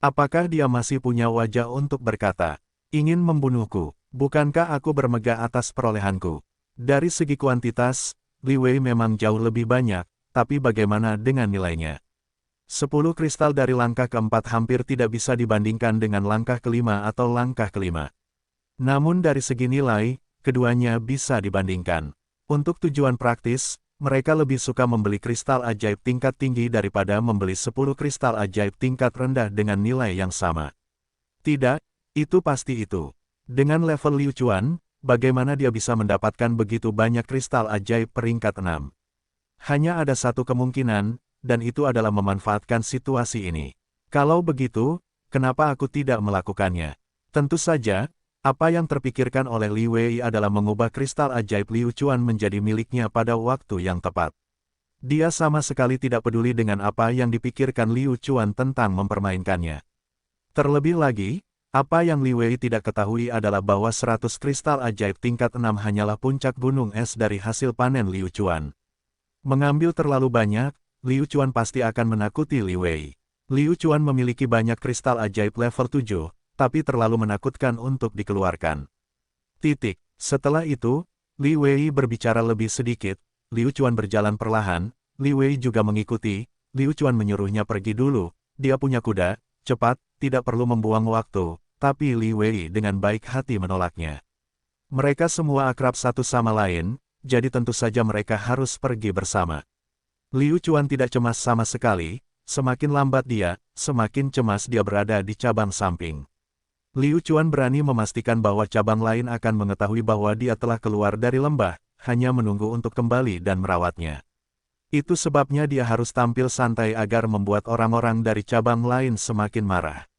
Apakah dia masih punya wajah untuk berkata, ingin membunuhku, bukankah aku bermegah atas perolehanku? Dari segi kuantitas, Li Wei memang jauh lebih banyak, tapi bagaimana dengan nilainya? 10 kristal dari langkah keempat hampir tidak bisa dibandingkan dengan langkah kelima atau langkah kelima. Namun dari segi nilai, keduanya bisa dibandingkan. Untuk tujuan praktis, mereka lebih suka membeli kristal ajaib tingkat tinggi daripada membeli 10 kristal ajaib tingkat rendah dengan nilai yang sama. Tidak, itu pasti itu. Dengan level Liu Chuan, bagaimana dia bisa mendapatkan begitu banyak kristal ajaib peringkat 6? Hanya ada satu kemungkinan, dan itu adalah memanfaatkan situasi ini. Kalau begitu, kenapa aku tidak melakukannya? Tentu saja, apa yang terpikirkan oleh Li Wei adalah mengubah kristal ajaib Liu Chuan menjadi miliknya pada waktu yang tepat. Dia sama sekali tidak peduli dengan apa yang dipikirkan Liu Chuan tentang mempermainkannya. Terlebih lagi, apa yang Li Wei tidak ketahui adalah bahwa 100 kristal ajaib tingkat 6 hanyalah puncak gunung es dari hasil panen Liu Chuan. Mengambil terlalu banyak, Liu Chuan pasti akan menakuti Li Wei. Liu Chuan memiliki banyak kristal ajaib level 7, tapi terlalu menakutkan untuk dikeluarkan. Setelah itu, Li Wei berbicara lebih sedikit, Liu Chuan berjalan perlahan, Li Wei juga mengikuti, Liu Chuan menyuruhnya pergi dulu, dia punya kuda, cepat, tidak perlu membuang waktu, tapi Li Wei dengan baik hati menolaknya. Mereka semua akrab satu sama lain, jadi tentu saja mereka harus pergi bersama. Liu Chuan tidak cemas sama sekali, semakin lambat dia, semakin cemas dia berada di cabang samping. Liu Chuan berani memastikan bahwa cabang lain akan mengetahui bahwa dia telah keluar dari lembah, hanya menunggu untuk kembali dan merawatnya. Itu sebabnya dia harus tampil santai agar membuat orang-orang dari cabang lain semakin marah.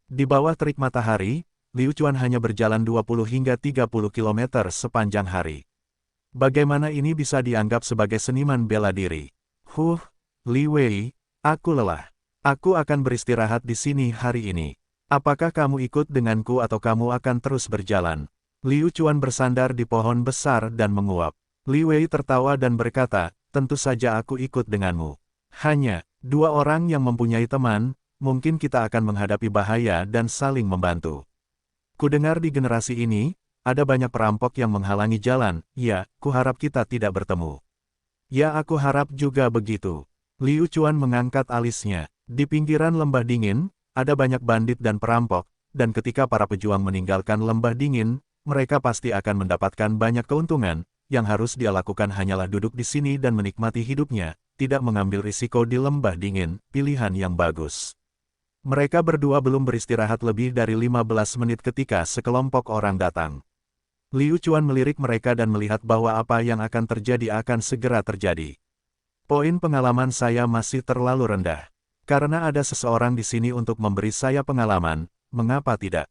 Di bawah terik matahari, Liu Chuan hanya berjalan 20 hingga 30 km sepanjang hari. Bagaimana ini bisa dianggap sebagai seniman bela diri? Li Wei, aku lelah. Aku akan beristirahat di sini hari ini. Apakah kamu ikut denganku atau kamu akan terus berjalan? Liu Chuan bersandar di pohon besar dan menguap. Li Wei tertawa dan berkata, tentu saja aku ikut denganmu. Hanya, dua orang yang mempunyai teman, mungkin kita akan menghadapi bahaya dan saling membantu. Kudengar di generasi ini, ada banyak perampok yang menghalangi jalan, ya, kuharap kita tidak bertemu. Ya, aku harap juga begitu. Liu Chuan mengangkat alisnya. Di pinggiran lembah dingin, ada banyak bandit dan perampok, dan ketika para pejuang meninggalkan lembah dingin, mereka pasti akan mendapatkan banyak keuntungan, yang harus dia lakukan hanyalah duduk di sini dan menikmati hidupnya, tidak mengambil risiko di lembah dingin, pilihan yang bagus. Mereka berdua belum beristirahat lebih dari 15 menit ketika sekelompok orang datang. Liu Chuan melirik mereka dan melihat bahwa apa yang akan terjadi akan segera terjadi. Poin pengalaman saya masih terlalu rendah. Karena ada seseorang di sini untuk memberi saya pengalaman, mengapa tidak?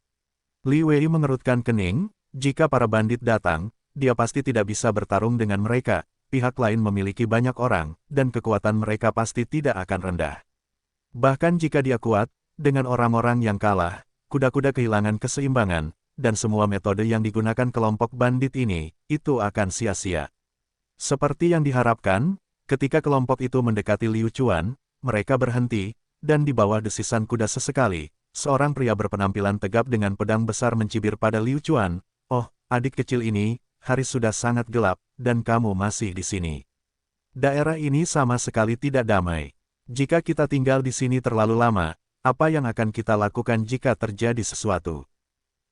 Li Wei mengerutkan kening, jika para bandit datang, dia pasti tidak bisa bertarung dengan mereka, pihak lain memiliki banyak orang, dan kekuatan mereka pasti tidak akan rendah. Bahkan jika dia kuat, dengan orang-orang yang kalah, kuda-kuda kehilangan keseimbangan, dan semua metode yang digunakan kelompok bandit ini, itu akan sia-sia. Seperti yang diharapkan, ketika kelompok itu mendekati Liu Chuan, mereka berhenti, dan di bawah desisan kuda sesekali, seorang pria berpenampilan tegap dengan pedang besar mencibir pada Liu Chuan, "Oh, adik kecil ini, hari sudah sangat gelap, dan kamu masih di sini. Daerah ini sama sekali tidak damai. Jika kita tinggal di sini terlalu lama, apa yang akan kita lakukan jika terjadi sesuatu?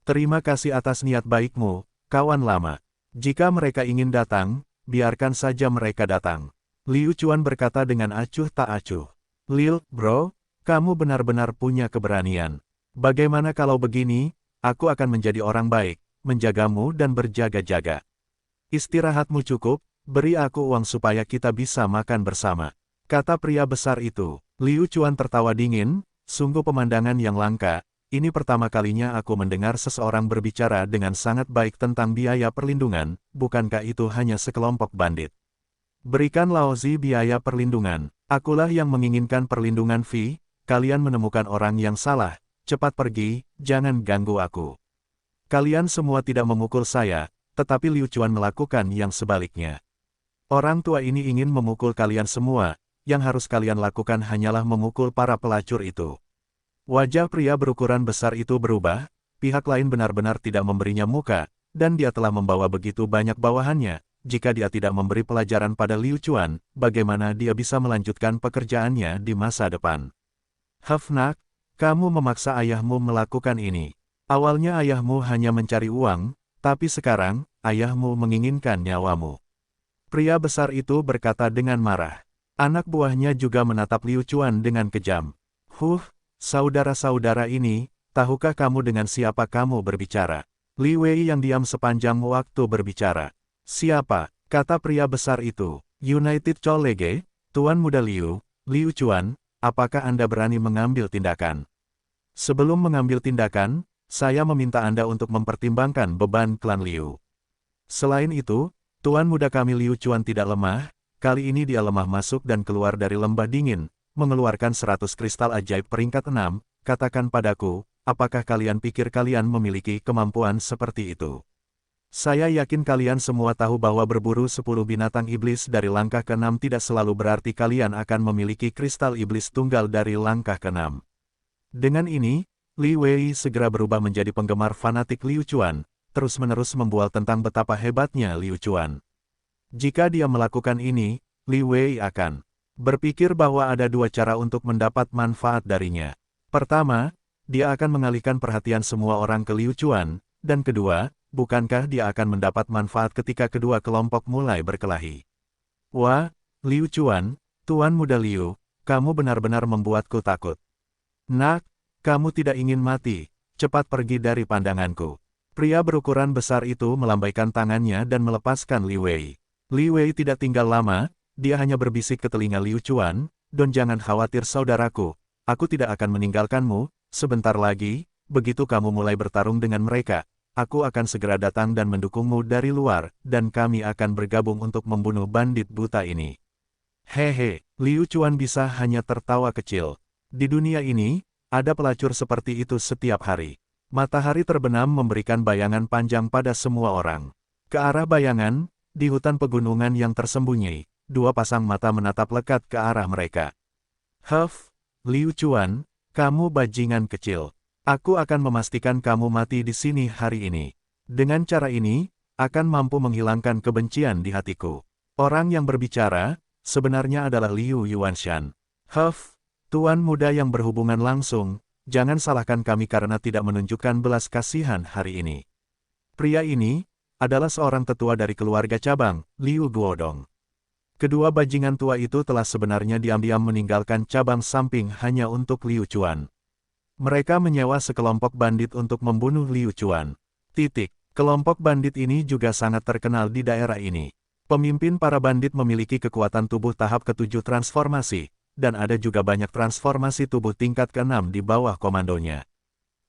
Terima kasih atas niat baikmu, kawan lama. Jika mereka ingin datang, biarkan saja mereka datang." Liu Chuan berkata dengan acuh tak acuh. "Lil, bro, kamu benar-benar punya keberanian. Bagaimana kalau begini, aku akan menjadi orang baik, menjagamu dan berjaga-jaga. Istirahatmu cukup, beri aku uang supaya kita bisa makan bersama," kata pria besar itu. Liu Chuan tertawa dingin, sungguh pemandangan yang langka. Ini pertama kalinya aku mendengar seseorang berbicara dengan sangat baik tentang biaya perlindungan, bukankah itu hanya sekelompok bandit? Berikan Laozi biaya perlindungan. Akulah yang menginginkan perlindungan fee, kalian menemukan orang yang salah, cepat pergi, jangan ganggu aku. Kalian semua tidak memukul saya, tetapi Liu Chuan melakukan yang sebaliknya. Orang tua ini ingin memukul kalian semua, yang harus kalian lakukan hanyalah memukul para pelacur itu. Wajah pria berukuran besar itu berubah, pihak lain benar-benar tidak memberinya muka, dan dia telah membawa begitu banyak bawahannya. Jika dia tidak memberi pelajaran pada Liu Chuan, bagaimana dia bisa melanjutkan pekerjaannya di masa depan? "Nak, kamu memaksa ayahmu melakukan ini. Awalnya ayahmu hanya mencari uang, tapi sekarang, ayahmu menginginkan nyawamu." Pria besar itu berkata dengan marah. Anak buahnya juga menatap Liu Chuan dengan kejam. Saudara-saudara ini, tahukah kamu dengan siapa kamu berbicara? Li Wei yang diam sepanjang waktu berbicara. Siapa? Kata pria besar itu. United Colleague, Tuan Muda Liu, Liu Chuan, apakah Anda berani mengambil tindakan? Sebelum mengambil tindakan, saya meminta Anda untuk mempertimbangkan beban klan Liu. Selain itu, Tuan Muda kami Liu Chuan tidak lemah, kali ini dia lemah masuk dan keluar dari lembah dingin, mengeluarkan 100 kristal ajaib peringkat 6, katakan padaku, apakah kalian pikir kalian memiliki kemampuan seperti itu? Saya yakin kalian semua tahu bahwa berburu 10 binatang iblis dari langkah ke-6 tidak selalu berarti kalian akan memiliki kristal iblis tunggal dari langkah ke-6. Dengan ini, Li Wei segera berubah menjadi penggemar fanatik Liu Chuan, terus-menerus membual tentang betapa hebatnya Liu Chuan. Jika dia melakukan ini, Li Wei akan berpikir bahwa ada dua cara untuk mendapat manfaat darinya. Pertama, dia akan mengalihkan perhatian semua orang ke Liu Chuan, dan kedua, bukankah dia akan mendapat manfaat ketika kedua kelompok mulai berkelahi? Wah, Liu Chuan, Tuan Muda Liu, kamu benar-benar membuatku takut. Nak, kamu tidak ingin mati, cepat pergi dari pandanganku. Pria berukuran besar itu melambaikan tangannya dan melepaskan Li Wei. Li Wei tidak tinggal lama, dia hanya berbisik ke telinga Liu Chuan, "Don jangan khawatir saudaraku, aku tidak akan meninggalkanmu, sebentar lagi, begitu kamu mulai bertarung dengan mereka. Aku akan segera datang dan mendukungmu dari luar, dan kami akan bergabung untuk membunuh bandit buta ini." Hehe, Liu Chuan bisa hanya tertawa kecil. Di dunia ini, ada pelacur seperti itu setiap hari. Matahari terbenam memberikan bayangan panjang pada semua orang. Ke arah bayangan, di hutan pegunungan yang tersembunyi, dua pasang mata menatap lekat ke arah mereka. Huff, Liu Chuan, kamu bajingan kecil. Aku akan memastikan kamu mati di sini hari ini. Dengan cara ini, akan mampu menghilangkan kebencian di hatiku. Orang yang berbicara, sebenarnya adalah Liu Yuanshan. Huff, Tuan Muda yang berhubungan langsung, jangan salahkan kami karena tidak menunjukkan belas kasihan hari ini. Pria ini, adalah seorang tetua dari keluarga cabang, Liu Guodong. Kedua bajingan tua itu telah sebenarnya diam-diam meninggalkan cabang samping hanya untuk Liu Chuan. Mereka menyewa sekelompok bandit untuk membunuh Liu Chuan. Kelompok bandit ini juga sangat terkenal di daerah ini. Pemimpin para bandit memiliki kekuatan tubuh tahap ke-7 transformasi, dan ada juga banyak transformasi tubuh tingkat ke-6 di bawah komandonya.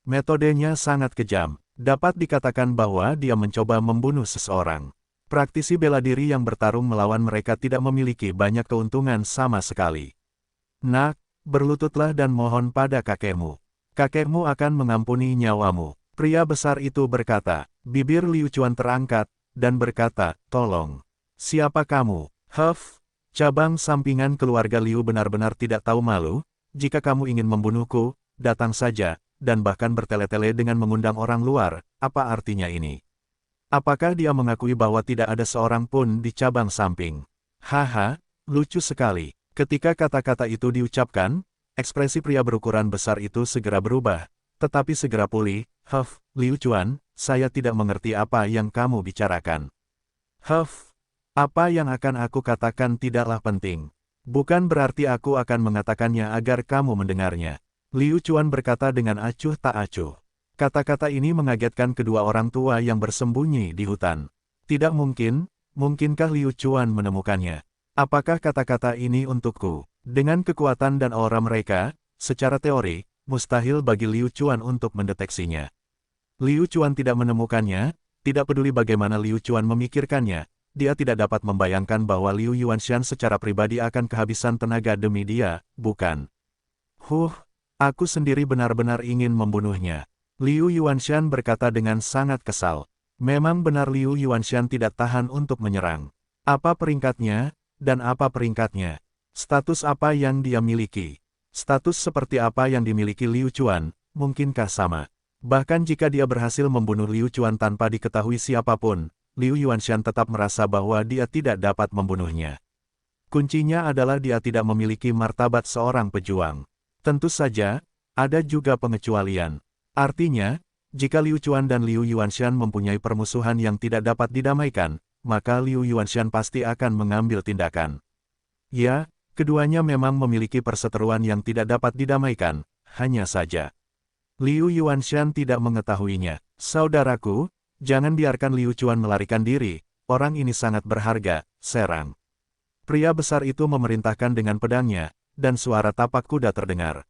Metodenya sangat kejam. Dapat dikatakan bahwa dia mencoba membunuh seseorang. Praktisi bela diri yang bertarung melawan mereka tidak memiliki banyak keuntungan sama sekali. Nak, berlututlah dan mohon pada kakekmu. Kakekmu akan mengampuni nyawamu. Pria besar itu berkata. Bibir Liu Chuan terangkat, dan berkata, tolong. Siapa kamu? Huff, cabang sampingan keluarga Liu benar-benar tidak tahu malu. Jika kamu ingin membunuhku, datang saja, dan bahkan bertele-tele dengan mengundang orang luar. Apa artinya ini? Apakah dia mengakui bahwa tidak ada seorang pun di cabang samping? Haha, lucu sekali. Ketika kata-kata itu diucapkan, ekspresi pria berukuran besar itu segera berubah, tetapi segera pulih. Huff, Liu Chuan, saya tidak mengerti apa yang kamu bicarakan. Huff, apa yang akan aku katakan tidaklah penting. Bukan berarti aku akan mengatakannya agar kamu mendengarnya. Liu Chuan berkata dengan acuh tak acuh. Kata-kata ini mengagetkan kedua orang tua yang bersembunyi di hutan. Tidak mungkin, mungkinkah Liu Chuan menemukannya? Apakah kata-kata ini untukku? Dengan kekuatan dan aura mereka, secara teori, mustahil bagi Liu Chuan untuk mendeteksinya. Liu Chuan tidak menemukannya, tidak peduli bagaimana Liu Chuan memikirkannya, dia tidak dapat membayangkan bahwa Liu Yuanshan secara pribadi akan kehabisan tenaga demi dia, bukan? Aku sendiri benar-benar ingin membunuhnya. Liu Yuanshan berkata dengan sangat kesal. Memang benar Liu Yuanshan tidak tahan untuk menyerang. Apa peringkatnya, dan apa peringkatnya? Status apa yang dia miliki? Status seperti apa yang dimiliki Liu Chuan, mungkinkah sama? Bahkan jika dia berhasil membunuh Liu Chuan tanpa diketahui siapapun, Liu Yuanshan tetap merasa bahwa dia tidak dapat membunuhnya. Kuncinya adalah dia tidak memiliki martabat seorang pejuang. Tentu saja, ada juga pengecualian. Artinya, jika Liu Chuan dan Liu Yuanshan mempunyai permusuhan yang tidak dapat didamaikan, maka Liu Yuanshan pasti akan mengambil tindakan. Ya, keduanya memang memiliki perseteruan yang tidak dapat didamaikan, hanya saja Liu Yuanshan tidak mengetahuinya. Saudaraku, Jangan biarkan Liu Chuan melarikan diri, orang ini sangat berharga, serang. Pria besar itu memerintahkan dengan pedangnya, dan suara tapak kuda terdengar.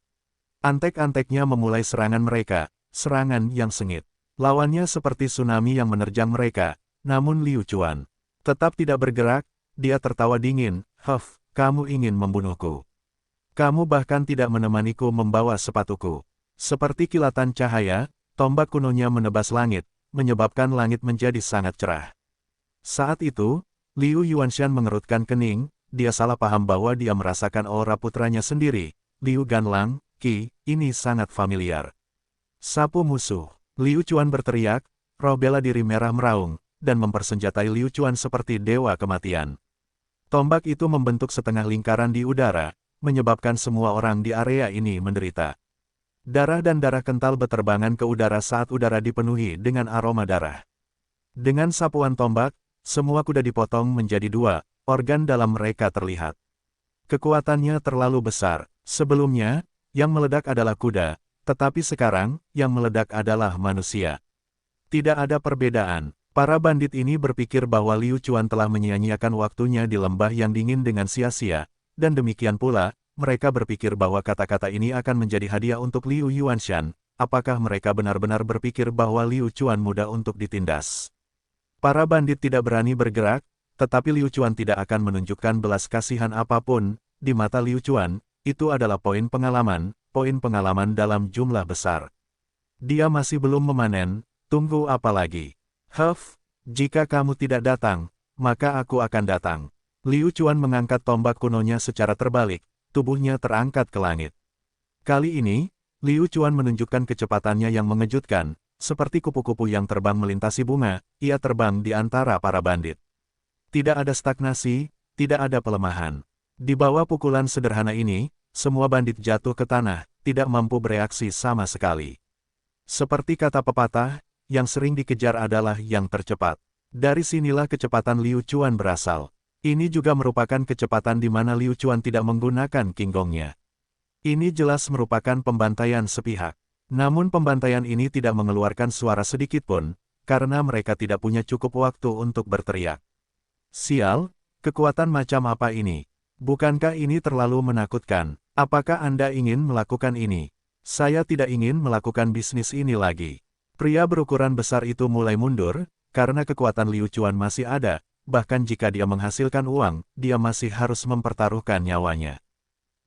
Antek-anteknya memulai serangan mereka, serangan yang sengit. Lawannya seperti tsunami yang menerjang mereka, namun Liu Chuan tetap tidak bergerak, dia tertawa dingin, "Huff, kamu ingin membunuhku. Kamu bahkan tidak menemaniku membawa sepatuku." Seperti kilatan cahaya, tombak kunonya menebas langit, menyebabkan langit menjadi sangat cerah. Saat itu, Liu Yuanshan mengerutkan kening, dia salah paham bahwa dia merasakan aura putranya sendiri, Liu Ganlang, "Ki, ini sangat familiar." Sapu musuh. Liu Chuan berteriak, roh bela diri merah meraung, dan mempersenjatai Liu Chuan seperti dewa kematian. Tombak itu membentuk setengah lingkaran di udara, menyebabkan semua orang di area ini menderita. Darah dan darah kental beterbangan ke udara saat udara dipenuhi dengan aroma darah. Dengan sapuan tombak, semua kuda dipotong menjadi dua, organ dalam mereka terlihat. Kekuatannya terlalu besar. Sebelumnya, yang meledak adalah kuda, tetapi sekarang, yang meledak adalah manusia. Tidak ada perbedaan. Para bandit ini berpikir bahwa Liu Chuan telah menyia-nyiakan waktunya di lembah yang dingin dengan sia-sia, dan demikian pula, mereka berpikir bahwa kata-kata ini akan menjadi hadiah untuk Liu Yuanshan. Apakah mereka benar-benar berpikir bahwa Liu Chuan mudah untuk ditindas? Para bandit tidak berani bergerak, tetapi Liu Chuan tidak akan menunjukkan belas kasihan apapun. Di mata Liu Chuan, itu adalah poin pengalaman dalam jumlah besar. Dia masih belum memanen, tunggu apa lagi? Huff, jika kamu tidak datang, maka aku akan datang. Liu Chuan mengangkat tombak kunonya secara terbalik, tubuhnya terangkat ke langit. Kali ini, Liu Chuan menunjukkan kecepatannya yang mengejutkan, seperti kupu-kupu yang terbang melintasi bunga, ia terbang di antara para bandit. Tidak ada stagnasi, tidak ada pelemahan. Di bawah pukulan sederhana ini, semua bandit jatuh ke tanah, tidak mampu bereaksi sama sekali. Seperti kata pepatah, yang sering dikejar adalah yang tercepat. Dari sinilah kecepatan Liu Chuan berasal. Ini juga merupakan kecepatan di mana Liu Chuan tidak menggunakan Qinggongnya. Ini jelas merupakan pembantaian sepihak. Namun pembantaian ini tidak mengeluarkan suara sedikitpun, karena mereka tidak punya cukup waktu untuk berteriak. Sial, kekuatan macam apa ini? Bukankah ini terlalu menakutkan? Apakah Anda ingin melakukan ini? Saya tidak ingin melakukan bisnis ini lagi. Pria berukuran besar itu mulai mundur, karena kekuatan Liu Chuan masih ada, bahkan jika dia menghasilkan uang, dia masih harus mempertaruhkan nyawanya.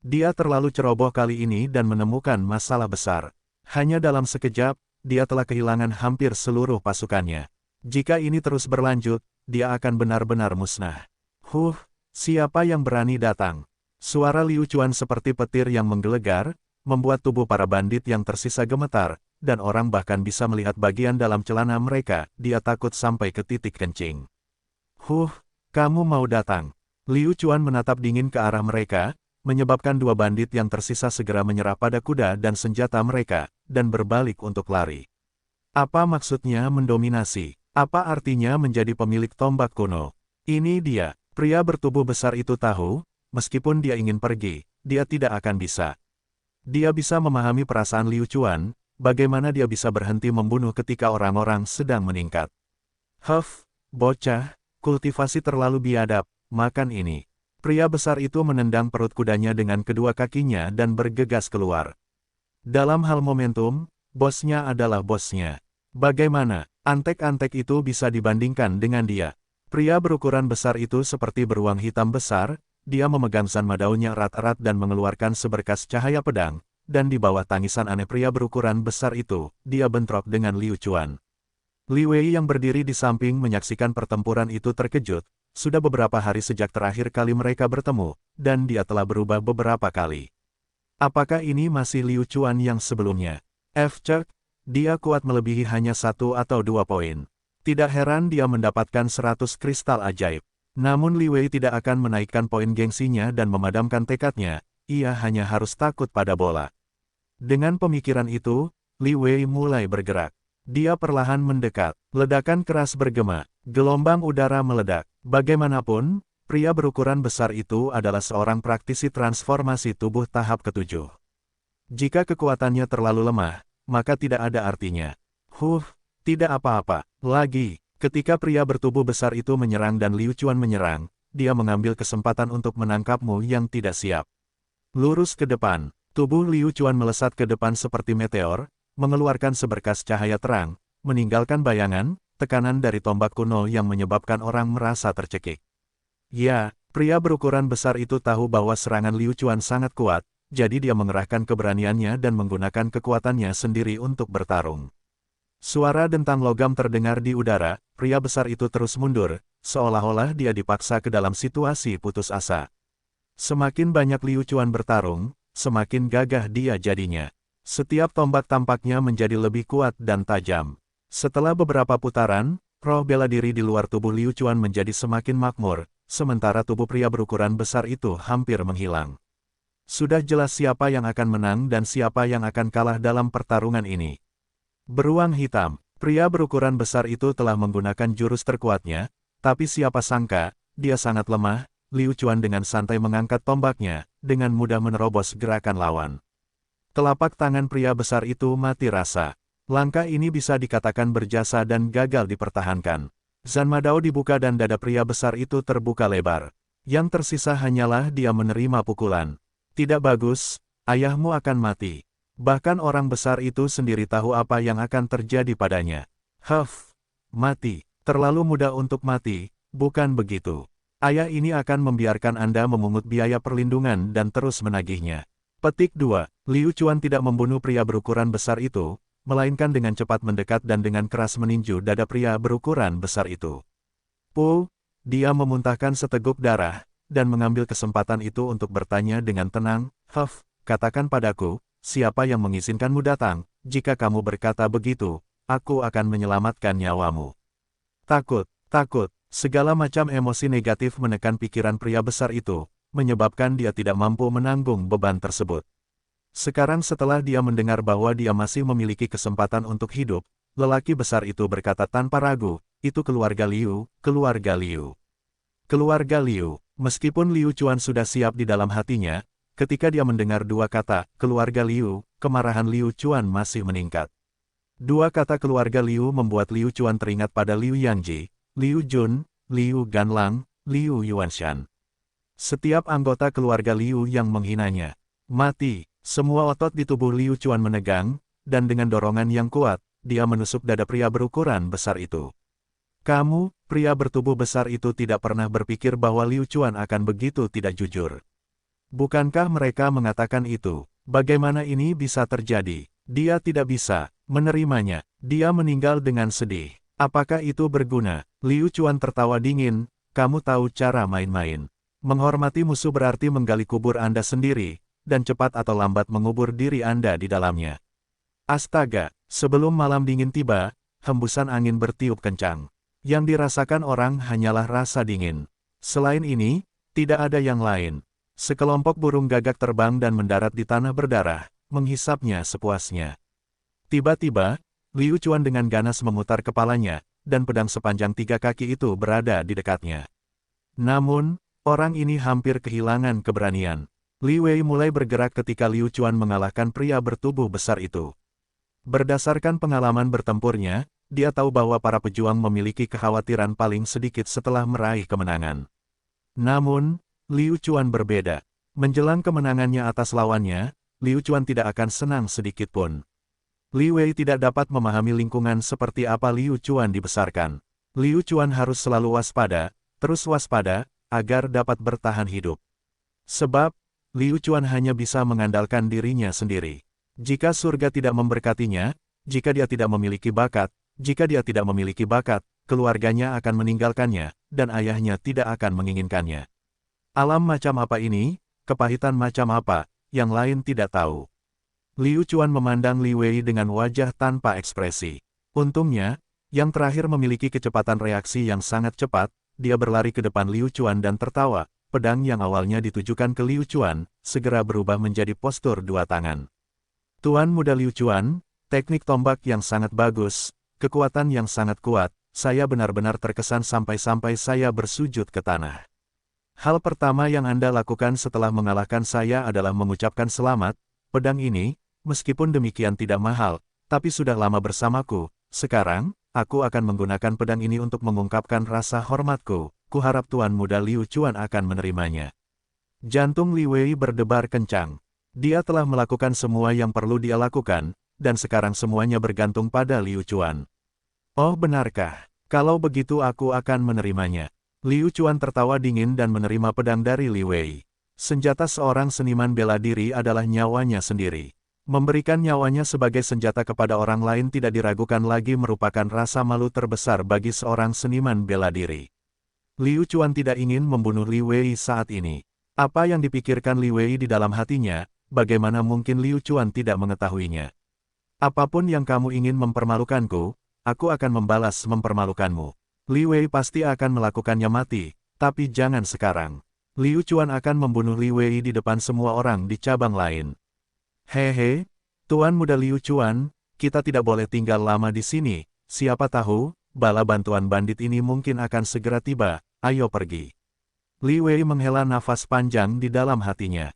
Dia terlalu ceroboh kali ini dan menemukan masalah besar. Hanya dalam sekejap, dia telah kehilangan hampir seluruh pasukannya. Jika ini terus berlanjut, dia akan benar-benar musnah. Siapa yang berani datang? Suara Liu Chuan seperti petir yang menggelegar, membuat tubuh para bandit yang tersisa gemetar, dan orang bahkan bisa melihat bagian dalam celana mereka, dia takut sampai ke titik kencing. Kamu mau datang? Liu Chuan menatap dingin ke arah mereka, menyebabkan dua bandit yang tersisa segera menyerah pada kuda dan senjata mereka, dan berbalik untuk lari. Apa maksudnya mendominasi? Apa artinya menjadi pemilik tombak kuno? Ini dia. Pria bertubuh besar itu tahu, meskipun dia ingin pergi, dia tidak akan bisa. Dia bisa memahami perasaan Liu Chuan, bagaimana dia bisa berhenti membunuh ketika orang-orang sedang meningkat. Bocah, kultivasi terlalu biadab, makan ini. Pria besar itu menendang perut kudanya dengan kedua kakinya dan bergegas keluar. Dalam hal momentum, bosnya adalah bosnya. Bagaimana, antek-antek itu bisa dibandingkan dengan dia? Pria berukuran besar itu seperti beruang hitam besar, dia memegang sanma daunnya erat-erat dan mengeluarkan seberkas cahaya pedang, dan di bawah tangisan aneh pria berukuran besar itu, dia bentrok dengan Liu Chuan. Li Wei yang berdiri di samping menyaksikan pertempuran itu terkejut, sudah beberapa hari sejak terakhir kali mereka bertemu, dan dia telah berubah beberapa kali. Apakah ini masih Liu Chuan yang sebelumnya? Dia kuat melebihi hanya 1 atau 2 poin. Tidak heran dia mendapatkan 100 kristal ajaib. Namun Li Wei tidak akan menaikkan poin gengsinya dan memadamkan tekadnya, ia hanya harus takut pada bola. Dengan pemikiran itu, Li Wei mulai bergerak. Dia perlahan mendekat, ledakan keras bergema, gelombang udara meledak. Bagaimanapun, pria berukuran besar itu adalah seorang praktisi transformasi tubuh tahap ke-7. Jika kekuatannya terlalu lemah, maka tidak ada artinya. Tidak apa-apa. Lagi, ketika pria bertubuh besar itu menyerang dan Liu Chuan menyerang, dia mengambil kesempatan untuk menangkapmu yang tidak siap. Lurus ke depan. Tubuh Liu Chuan melesat ke depan seperti meteor, mengeluarkan seberkas cahaya terang, meninggalkan bayangan, tekanan dari tombak kuno yang menyebabkan orang merasa tercekik. Ya, pria berukuran besar itu tahu bahwa serangan Liu Chuan sangat kuat, jadi dia mengerahkan keberaniannya dan menggunakan kekuatannya sendiri untuk bertarung. Suara dentang logam terdengar di udara, pria besar itu terus mundur, seolah-olah dia dipaksa ke dalam situasi putus asa. Semakin banyak Liu Chuan bertarung, semakin gagah dia jadinya. Setiap tombak tampaknya menjadi lebih kuat dan tajam. Setelah beberapa putaran, roh bela diri di luar tubuh Liu Chuan menjadi semakin makmur, sementara tubuh pria berukuran besar itu hampir menghilang. Sudah jelas siapa yang akan menang dan siapa yang akan kalah dalam pertarungan ini. Beruang hitam, pria berukuran besar itu telah menggunakan jurus terkuatnya, tapi siapa sangka, dia sangat lemah. Liu Chuan dengan santai mengangkat tombaknya, dengan mudah menerobos gerakan lawan. Telapak tangan pria besar itu mati rasa. Langkah ini bisa dikatakan berjasa dan gagal dipertahankan. Zanmadao dibuka dan dada pria besar itu terbuka lebar. Yang tersisa hanyalah dia menerima pukulan. Tidak bagus, ayahmu akan mati. Bahkan orang besar itu sendiri tahu apa yang akan terjadi padanya. Mati. Terlalu mudah untuk mati, bukan begitu. Ayah ini akan membiarkan Anda memungut biaya perlindungan dan terus menagihnya. Petik 2. Liu Chuan tidak membunuh pria berukuran besar itu, melainkan dengan cepat mendekat dan dengan keras meninju dada pria berukuran besar itu. Dia memuntahkan seteguk darah, dan mengambil kesempatan itu untuk bertanya dengan tenang, katakan padaku, siapa yang mengizinkanmu datang? Jika kamu berkata begitu, aku akan menyelamatkan nyawamu. Takut. Segala macam emosi negatif menekan pikiran pria besar itu, menyebabkan dia tidak mampu menanggung beban tersebut. Sekarang setelah dia mendengar bahwa dia masih memiliki kesempatan untuk hidup, lelaki besar itu berkata tanpa ragu, itu keluarga Liu. Keluarga Liu. Meskipun Liu Chuan sudah siap di dalam hatinya, ketika dia mendengar dua kata, keluarga Liu, kemarahan Liu Chuan masih meningkat. Dua kata keluarga Liu membuat Liu Chuan teringat pada Liu Yangji, Liu Jun, Liu Ganlang, Liu Yuanshan. Setiap anggota keluarga Liu yang menghinanya. Mati. Semua otot di tubuh Liu Chuan menegang, dan dengan dorongan yang kuat, dia menusuk dada pria berukuran besar itu. Kamu, pria bertubuh besar itu tidak pernah berpikir bahwa Liu Chuan akan begitu tidak jujur. Bukankah mereka mengatakan itu? Bagaimana ini bisa terjadi? Dia tidak bisa menerimanya. Dia meninggal dengan sedih. Apakah itu berguna? Liu Chuan tertawa dingin, kamu tahu cara main-main. Menghormati musuh berarti menggali kubur Anda sendiri, dan cepat atau lambat mengubur diri Anda di dalamnya. Astaga, sebelum malam dingin tiba, hembusan angin bertiup kencang. Yang dirasakan orang hanyalah rasa dingin. Selain ini, tidak ada yang lain. Sekelompok burung gagak terbang dan mendarat di tanah berdarah, menghisapnya sepuasnya. Tiba-tiba, Liu Chuan dengan ganas memutar kepalanya, dan pedang sepanjang 3 kaki itu berada di dekatnya. Namun, orang ini hampir kehilangan keberanian. Li Wei mulai bergerak ketika Liu Chuan mengalahkan pria bertubuh besar itu. Berdasarkan pengalaman bertempurnya, dia tahu bahwa para pejuang memiliki kekhawatiran paling sedikit setelah meraih kemenangan. Namun, Liu Chuan berbeda. Menjelang kemenangannya atas lawannya, Liu Chuan tidak akan senang sedikit pun. Li Wei tidak dapat memahami lingkungan seperti apa Liu Chuan dibesarkan. Liu Chuan harus selalu waspada, terus waspada, agar dapat bertahan hidup. Sebab, Liu Chuan hanya bisa mengandalkan dirinya sendiri. Jika surga tidak memberkatinya, jika dia tidak memiliki bakat, keluarganya akan meninggalkannya, dan ayahnya tidak akan menginginkannya. Alam macam apa ini, kepahitan macam apa, yang lain tidak tahu. Liu Chuan memandang Li Wei dengan wajah tanpa ekspresi. Untungnya, yang terakhir memiliki kecepatan reaksi yang sangat cepat, dia berlari ke depan Liu Chuan dan tertawa, pedang yang awalnya ditujukan ke Liu Chuan, segera berubah menjadi postur 2 tangan. Tuan muda Liu Chuan, teknik tombak yang sangat bagus, kekuatan yang sangat kuat, saya benar-benar terkesan sampai-sampai saya bersujud ke tanah. Hal pertama yang Anda lakukan setelah mengalahkan saya adalah mengucapkan selamat, pedang ini, meskipun demikian tidak mahal, tapi sudah lama bersamaku, Sekarang, aku akan menggunakan pedang ini untuk mengungkapkan rasa hormatku. Kuharap Tuan Muda Liu Chuan akan menerimanya. Jantung Li Wei berdebar kencang. Dia telah melakukan semua yang perlu dia lakukan, dan sekarang semuanya bergantung pada Liu Chuan. Oh benarkah? Kalau begitu aku akan menerimanya. Liu Chuan tertawa dingin dan menerima pedang dari Li Wei. Senjata seorang seniman bela diri adalah nyawanya sendiri. Memberikan nyawanya sebagai senjata kepada orang lain tidak diragukan lagi merupakan rasa malu terbesar bagi seorang seniman bela diri. Liu Chuan tidak ingin membunuh Li Wei saat ini. Apa yang dipikirkan Li Wei di dalam hatinya, bagaimana mungkin Liu Chuan tidak mengetahuinya? Apapun yang kamu ingin mempermalukanku, aku akan membalas mempermalukanmu. Li Wei pasti akan melakukannya mati, tapi jangan sekarang. Liu Chuan akan membunuh Li Wei di depan semua orang di cabang lain. Hehe, Tuan Muda Liu Chuan, kita tidak boleh tinggal lama di sini, siapa tahu, bala bantuan bandit ini mungkin akan segera tiba, ayo pergi. Li Wei menghela nafas panjang di dalam hatinya.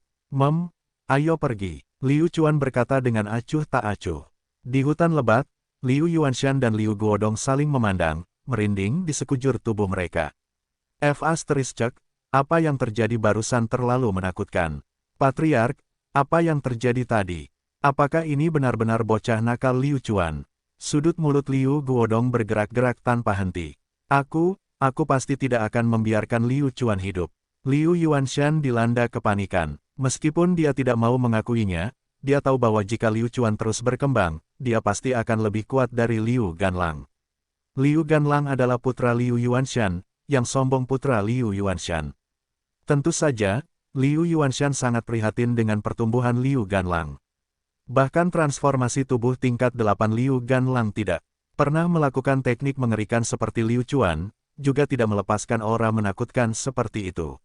Ayo pergi. Liu Chuan berkata dengan acuh tak acuh. Di hutan lebat, Liu Yuanshan dan Liu Guodong saling memandang, merinding di sekujur tubuh mereka. Apa yang terjadi barusan terlalu menakutkan. Patriark, apa yang terjadi tadi? Apakah ini benar-benar bocah nakal Liu Chuan? Sudut mulut Liu Guodong bergerak-gerak tanpa henti. Aku pasti tidak akan membiarkan Liu Chuan hidup. Liu Yuanshan dilanda kepanikan. Meskipun dia tidak mau mengakuinya, dia tahu bahwa jika Liu Chuan terus berkembang, dia pasti akan lebih kuat dari Liu Ganlang. Liu Ganlang adalah putra Liu Yuanshan, yang sombong putra Liu Yuanshan. Tentu saja, Liu Yuanshan sangat prihatin dengan pertumbuhan Liu Ganlang. Bahkan transformasi tubuh tingkat 8 Liu Ganlang tidak pernah melakukan teknik mengerikan seperti Liu Chuan, juga tidak melepaskan aura menakutkan seperti itu.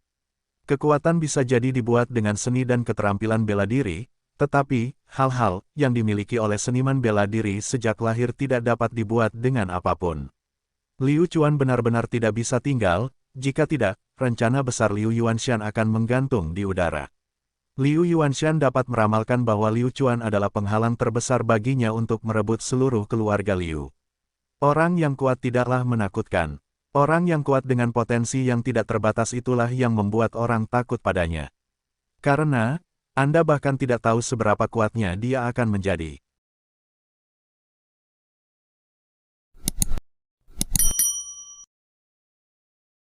Kekuatan bisa jadi dibuat dengan seni dan keterampilan bela diri, tetapi, hal-hal yang dimiliki oleh seniman bela diri sejak lahir tidak dapat dibuat dengan apapun. Liu Chuan benar-benar tidak bisa tinggal, jika tidak, rencana besar Liu Yuanshan akan menggantung di udara. Liu Yuanshan dapat meramalkan bahwa Liu Chuan adalah penghalang terbesar baginya untuk merebut seluruh keluarga Liu. Orang yang kuat tidaklah menakutkan. Orang yang kuat dengan potensi yang tidak terbatas itulah yang membuat orang takut padanya. Karena, Anda bahkan tidak tahu seberapa kuatnya dia akan menjadi.